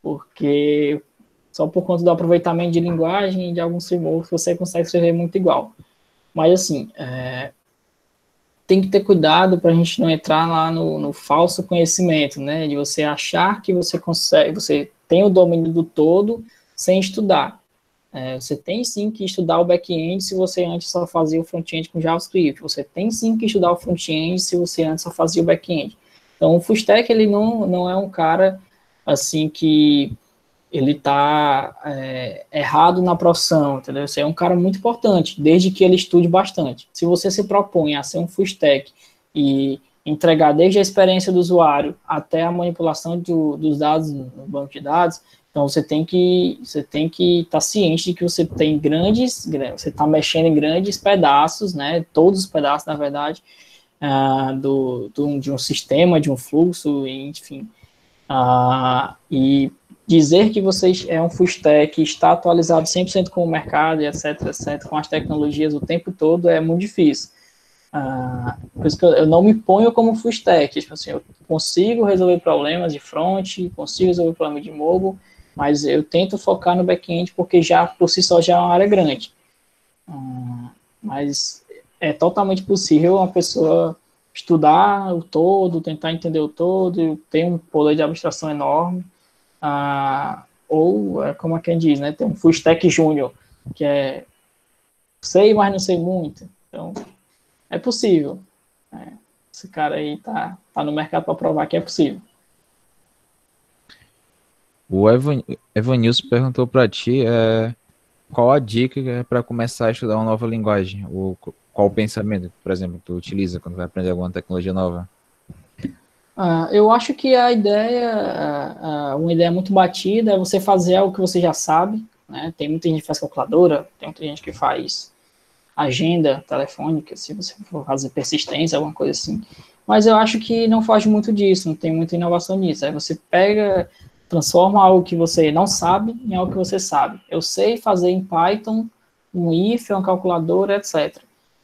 Porque só por conta do aproveitamento de linguagem e de alguns frameworks você consegue escrever muito igual. Mas, assim, tem que ter cuidado para a gente não entrar lá no falso conhecimento, né? De você achar que você consegue, você tem o domínio do todo sem estudar. Você tem sim que estudar o back-end se você antes só fazia o front-end com JavaScript. Você tem sim que estudar o front-end se você antes só fazia o back-end. Então, o full stack, ele não é um cara assim que ele está errado na profissão, entendeu? Você é um cara muito importante, desde que ele estude bastante. Se você se propõe a ser um full stack e entregar desde a experiência do usuário até a manipulação dos dados no banco de dados, então você tem que estar ciente de que você tem você está mexendo em grandes pedaços, né? Todos os pedaços, na verdade, de um sistema, de um fluxo, enfim. E dizer que você é um full stack, está atualizado 100% com o mercado, e etc, etc, com as tecnologias o tempo todo, é muito difícil. Por isso que eu não me ponho como full stack. Tipo assim, eu consigo resolver problemas de front, consigo resolver problemas de mobile, mas eu tento focar no back-end porque já, por si só, já é uma área grande. Mas é totalmente possível uma pessoa estudar o todo, tentar entender o todo, ter um poder de abstração enorme, ou, como quem diz, né, ter um full stack júnior, que é sei, mas não sei muito. Então, é possível. Esse cara aí tá no mercado para provar que é possível. o Evanilson perguntou para ti qual a dica para começar a estudar uma nova linguagem, ou qual o pensamento, por exemplo, que tu utiliza quando vai aprender alguma tecnologia nova. Eu acho que a ideia, uma ideia muito batida é você fazer algo que você já sabe, né? Tem muita gente que faz calculadora, tem muita gente que faz agenda telefônica, se você for fazer persistência, alguma coisa assim. Mas eu acho que não foge muito disso, não tem muita inovação nisso. Aí você transforma algo que você não sabe em algo que você sabe. Eu sei fazer em Python um if, uma calculadora, etc.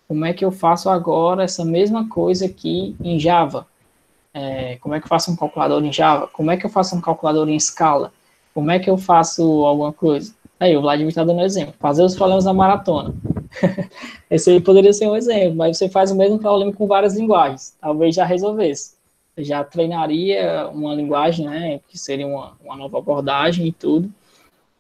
Como é que eu faço agora essa mesma coisa aqui em Java? Como é que eu faço um calculador em Java? Como é que eu faço um calculador em Scala? Como é que eu faço alguma coisa? Aí, o Vladimir está dando um exemplo. Fazer os problemas da maratona. Esse aí poderia ser um exemplo, mas você faz o mesmo problema com várias linguagens. Talvez já resolvesse. Você já treinaria uma linguagem, né, que seria uma nova abordagem e tudo.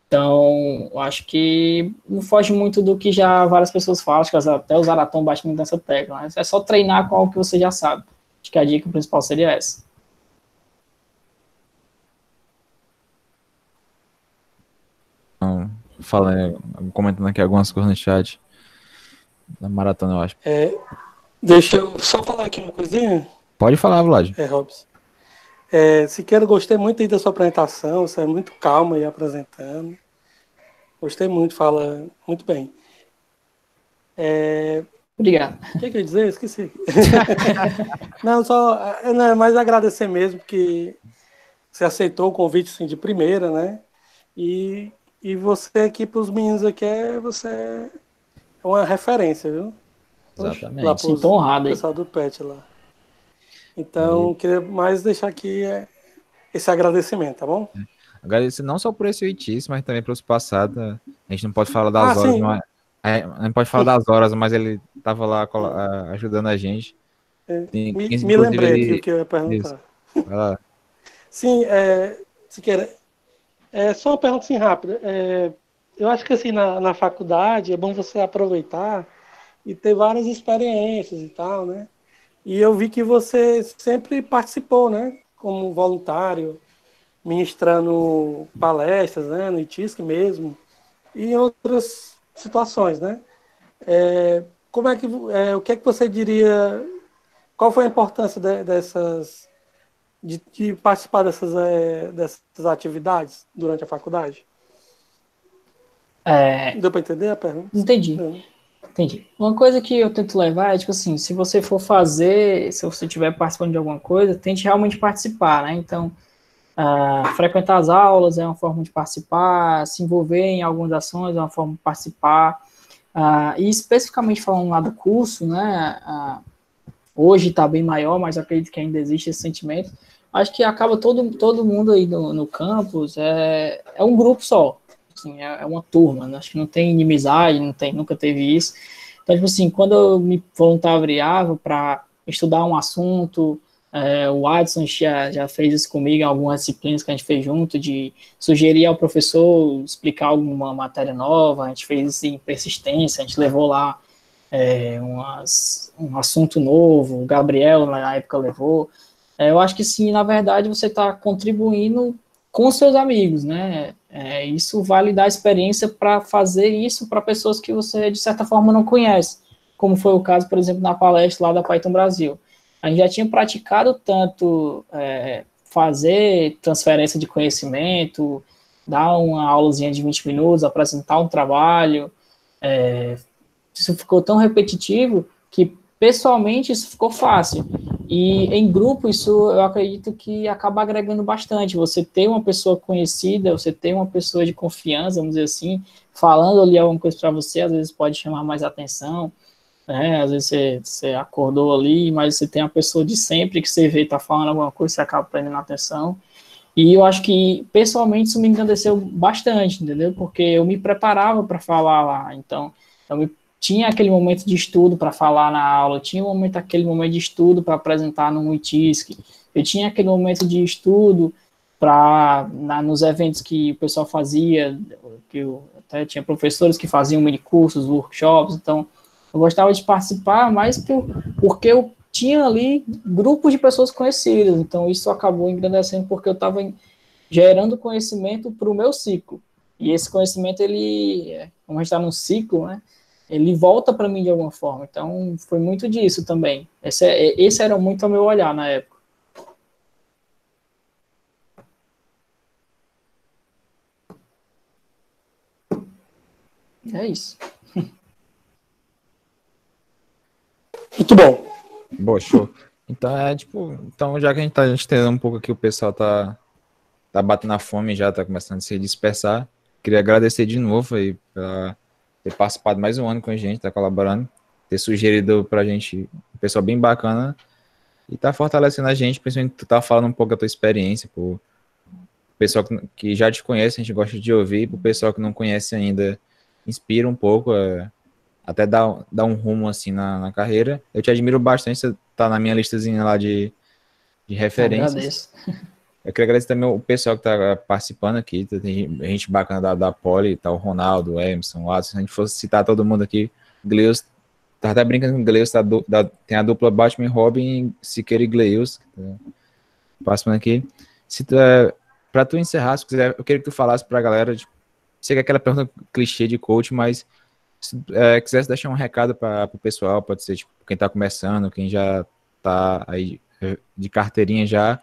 Então, eu acho que não foge muito do que já várias pessoas falam, acho que até o Zaratão bate muito nessa tecla. Né? É só treinar com algo que você já sabe. Acho que a dica principal seria essa. Então, comentando aqui algumas coisas no chat da maratona, eu acho. Deixa eu só falar aqui uma coisinha. Pode falar, Vlad. Robson. Siqueira, gostei muito aí da sua apresentação, você é muito calmo aí apresentando. Gostei muito, fala muito bem. Obrigado. O que eu ia dizer? Esqueci. Não, não, mais agradecer mesmo, porque você aceitou o convite assim, de primeira, né? E você aqui para os meninos aqui, você é uma referência, viu? Oxe, lá Exatamente. para o Sinto honrado aí. pessoal do PET lá. E Então, queria mais deixar aqui esse agradecimento, tá bom? agradecer não só por esse oitíssimo, mas também pelos passados. A gente não pode falar Ah, das horas, sim. mas, não pode falar das horas, mas ele estava lá ajudando a gente. Me Inclusive, lembrei aqui o ele. que eu ia Isso. perguntar. Vai lá. Sim, se quer, só uma pergunta assim rápida. Eu acho que assim, na faculdade é bom você aproveitar e ter várias experiências e tal, né? E eu vi que você sempre participou, né? Como voluntário, ministrando palestras, né? No ITISC mesmo, e em outras situações, né? Como é que, o que é que você diria? Qual foi a importância de participar dessas atividades durante a faculdade? É, Deu para entender a pergunta? entendi. Não, né? Entendi. Uma coisa que eu tento levar é, tipo assim, se você for fazer, se você estiver participando de alguma coisa, tente realmente participar, né? Então, frequentar as aulas é uma forma de participar, se envolver em algumas ações é uma forma de participar. E especificamente falando lá do curso, né? Hoje está bem maior, mas acredito que ainda existe esse sentimento. Acho que acaba todo mundo aí no campus, é um grupo só. Assim, é uma turma, né? Acho que não tem inimizade, nunca teve isso. Então, tipo assim, quando eu me voluntariava para estudar um assunto, o Adson já fez isso comigo em algumas disciplinas que a gente fez junto, de sugerir ao professor explicar alguma matéria nova, a gente fez isso em persistência, a gente levou lá um assunto novo, o Gabriel na época levou. Eu acho que sim, na verdade, você está contribuindo com seus amigos, né? Isso vale dar experiência para fazer isso para pessoas que você, de certa forma, não conhece, como foi o caso, por exemplo, na palestra lá da Python Brasil. A gente já tinha praticado tanto fazer transferência de conhecimento, dar uma aulazinha de 20 minutos, apresentar um trabalho, isso ficou tão repetitivo que pessoalmente isso ficou fácil. E em grupo isso eu acredito que acaba agregando bastante. Você ter uma pessoa conhecida, você ter uma pessoa de confiança, vamos dizer assim, falando ali alguma coisa para você, às vezes pode chamar mais atenção, né? Às vezes você acordou ali, mas você tem a pessoa de sempre que você vê tá falando alguma coisa, você acaba prendendo atenção. E eu acho que pessoalmente isso me engrandeceu bastante, entendeu? Porque eu me preparava para falar lá, então tinha aquele momento de estudo para falar na aula, tinha aquele momento de estudo para apresentar no ITISC, eu tinha aquele momento de estudo nos eventos que o pessoal fazia, que eu até tinha professores que faziam mini cursos, workshops, então eu gostava de participar mais porque eu tinha ali grupos de pessoas conhecidas, então isso acabou engrandecendo porque eu estava gerando conhecimento para o meu ciclo, e esse conhecimento, como a gente está num ciclo, né, ele volta para mim de alguma forma, então foi muito disso também, esse era muito o meu olhar na época. É isso. Muito bom. Boa, show. Então, então já que a gente tá entendendo um pouco aqui, o pessoal tá batendo a fome já, tá começando a se dispersar. Queria agradecer de novo aí por ter participado mais um ano com a gente, tá colaborando, ter sugerido pra gente um pessoal bem bacana e tá fortalecendo a gente, principalmente tu tá falando um pouco da tua experiência, o pessoal que já te conhece, a gente gosta de ouvir, pro pessoal que não conhece ainda, inspira um pouco, até dar um rumo assim na carreira. Eu te admiro bastante, você tá na minha listazinha lá de referências. Eu agradeço. Eu queria agradecer também o pessoal que tá participando aqui, tem gente bacana da Poli, tá o Ronaldo, o Emerson, o Watson, se a gente fosse citar todo mundo aqui, Gleus, tá até brincando com o Gleus, tem a dupla Batman e Robin, Siqueira e Gleus, participando aqui. Pra tu encerrar, se quiser, eu queria que tu falasse pra galera, sei que é aquela pergunta clichê de coach, mas se quisesse deixar um recado para o pessoal, pode ser tipo, quem está começando, quem já está aí de carteirinha já,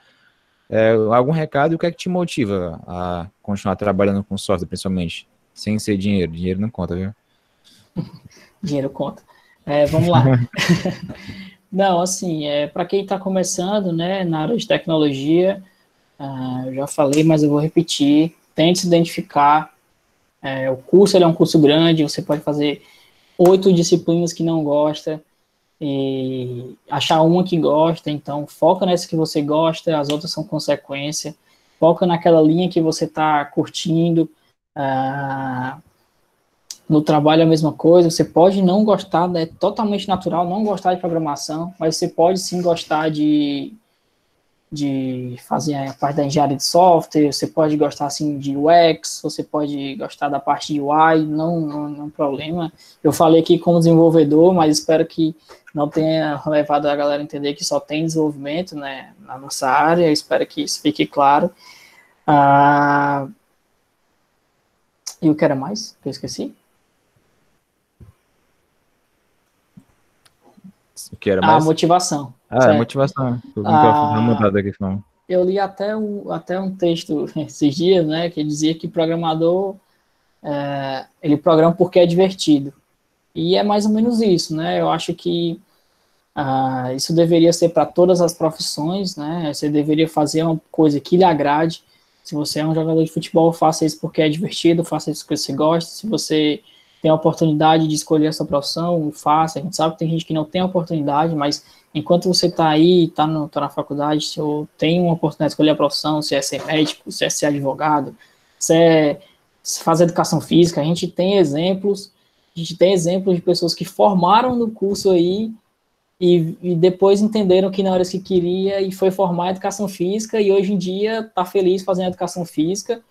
algum recado e o que é que te motiva a continuar trabalhando com software, principalmente, sem ser dinheiro? Dinheiro não conta, viu? Dinheiro conta. Vamos lá. Não, assim, para quem está começando, né, na área de tecnologia, eu já falei, mas eu vou repetir, tente se identificar. O curso ele é um curso grande, você pode fazer 8 disciplinas que não gosta, e achar uma que gosta, então foca nessa que você gosta, as outras são consequência, foca naquela linha que você está curtindo. No trabalho é a mesma coisa, você pode não gostar, é totalmente natural não gostar de programação, mas você pode sim gostar de fazer a parte da engenharia de software, você pode gostar assim de UX, você pode gostar da parte de UI, não é um problema. Eu falei aqui como desenvolvedor, mas espero que não tenha levado a galera a entender que só tem desenvolvimento, né, na nossa área, espero que isso fique claro. E o que era mais? Que eu esqueci? O que era A mais? motivação. Motivação. O microfone tá mudado aqui, não. Eu li até um texto esses dias, né, que dizia que programador, ele programa porque é divertido. E é mais ou menos isso, né? Eu acho que isso deveria ser para todas as profissões, né? Você deveria fazer uma coisa que lhe agrade. Se você é um jogador de futebol, faça isso porque é divertido, faça isso porque você gosta. Se você tem a oportunidade de escolher essa profissão, faça. A gente sabe que tem gente que não tem a oportunidade, mas enquanto você está aí, está na faculdade, se eu tenho uma oportunidade de escolher a profissão, se é ser médico, se é ser advogado, se é fazer educação física, a gente tem exemplos de pessoas que formaram no curso aí e depois entenderam que não era isso que queria e foi formar educação física e hoje em dia está feliz fazendo educação física.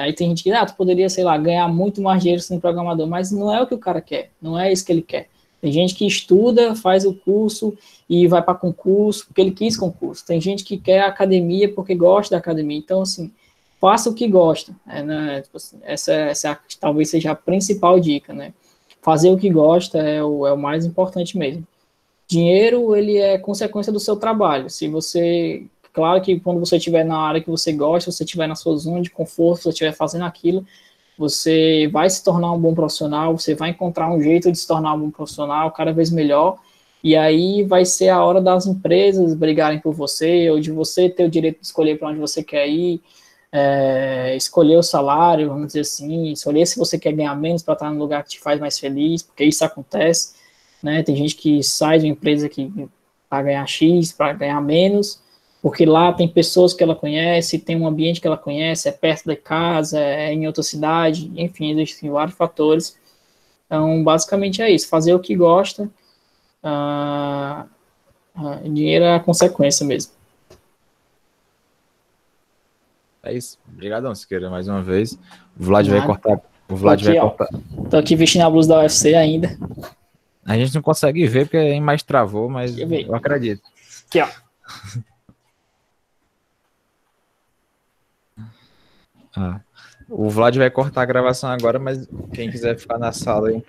Aí tem gente que, tu poderia, sei lá, ganhar muito mais dinheiro sendo programador, mas não é o que o cara quer, não é isso que ele quer. Tem gente que estuda, faz o curso e vai para concurso porque ele quis concurso. Tem gente que quer academia porque gosta da academia. Então, assim, faça o que gosta. Né? Tipo assim, essa talvez seja a principal dica, né? Fazer o que gosta é o mais importante mesmo. Dinheiro, ele é consequência do seu trabalho. Se você, claro que quando você estiver na área que você gosta, você estiver na sua zona de conforto, você estiver fazendo aquilo, você vai se tornar um bom profissional, você vai encontrar um jeito de se tornar um bom profissional cada vez melhor, e aí vai ser a hora das empresas brigarem por você, ou de você ter o direito de escolher para onde você quer ir, escolher o salário, vamos dizer assim, escolher se você quer ganhar menos para estar no lugar que te faz mais feliz, porque isso acontece, né? Tem gente que sai de uma empresa para ganhar X, para ganhar menos, porque lá tem pessoas que ela conhece, tem um ambiente que ela conhece, é perto da casa, é em outra cidade, enfim, existem vários fatores. Então, basicamente é isso, fazer o que gosta, dinheiro é a consequência mesmo. É isso. Obrigadão, Siqueira, mais uma vez. O Vlad vai cortar. O Vlad vai cortar. Tô aqui vestindo a blusa da UFC ainda. A gente não consegue ver porque a imagem travou, mas eu acredito. Aqui, ó. O Vlad vai cortar a gravação agora, mas quem quiser ficar na sala aí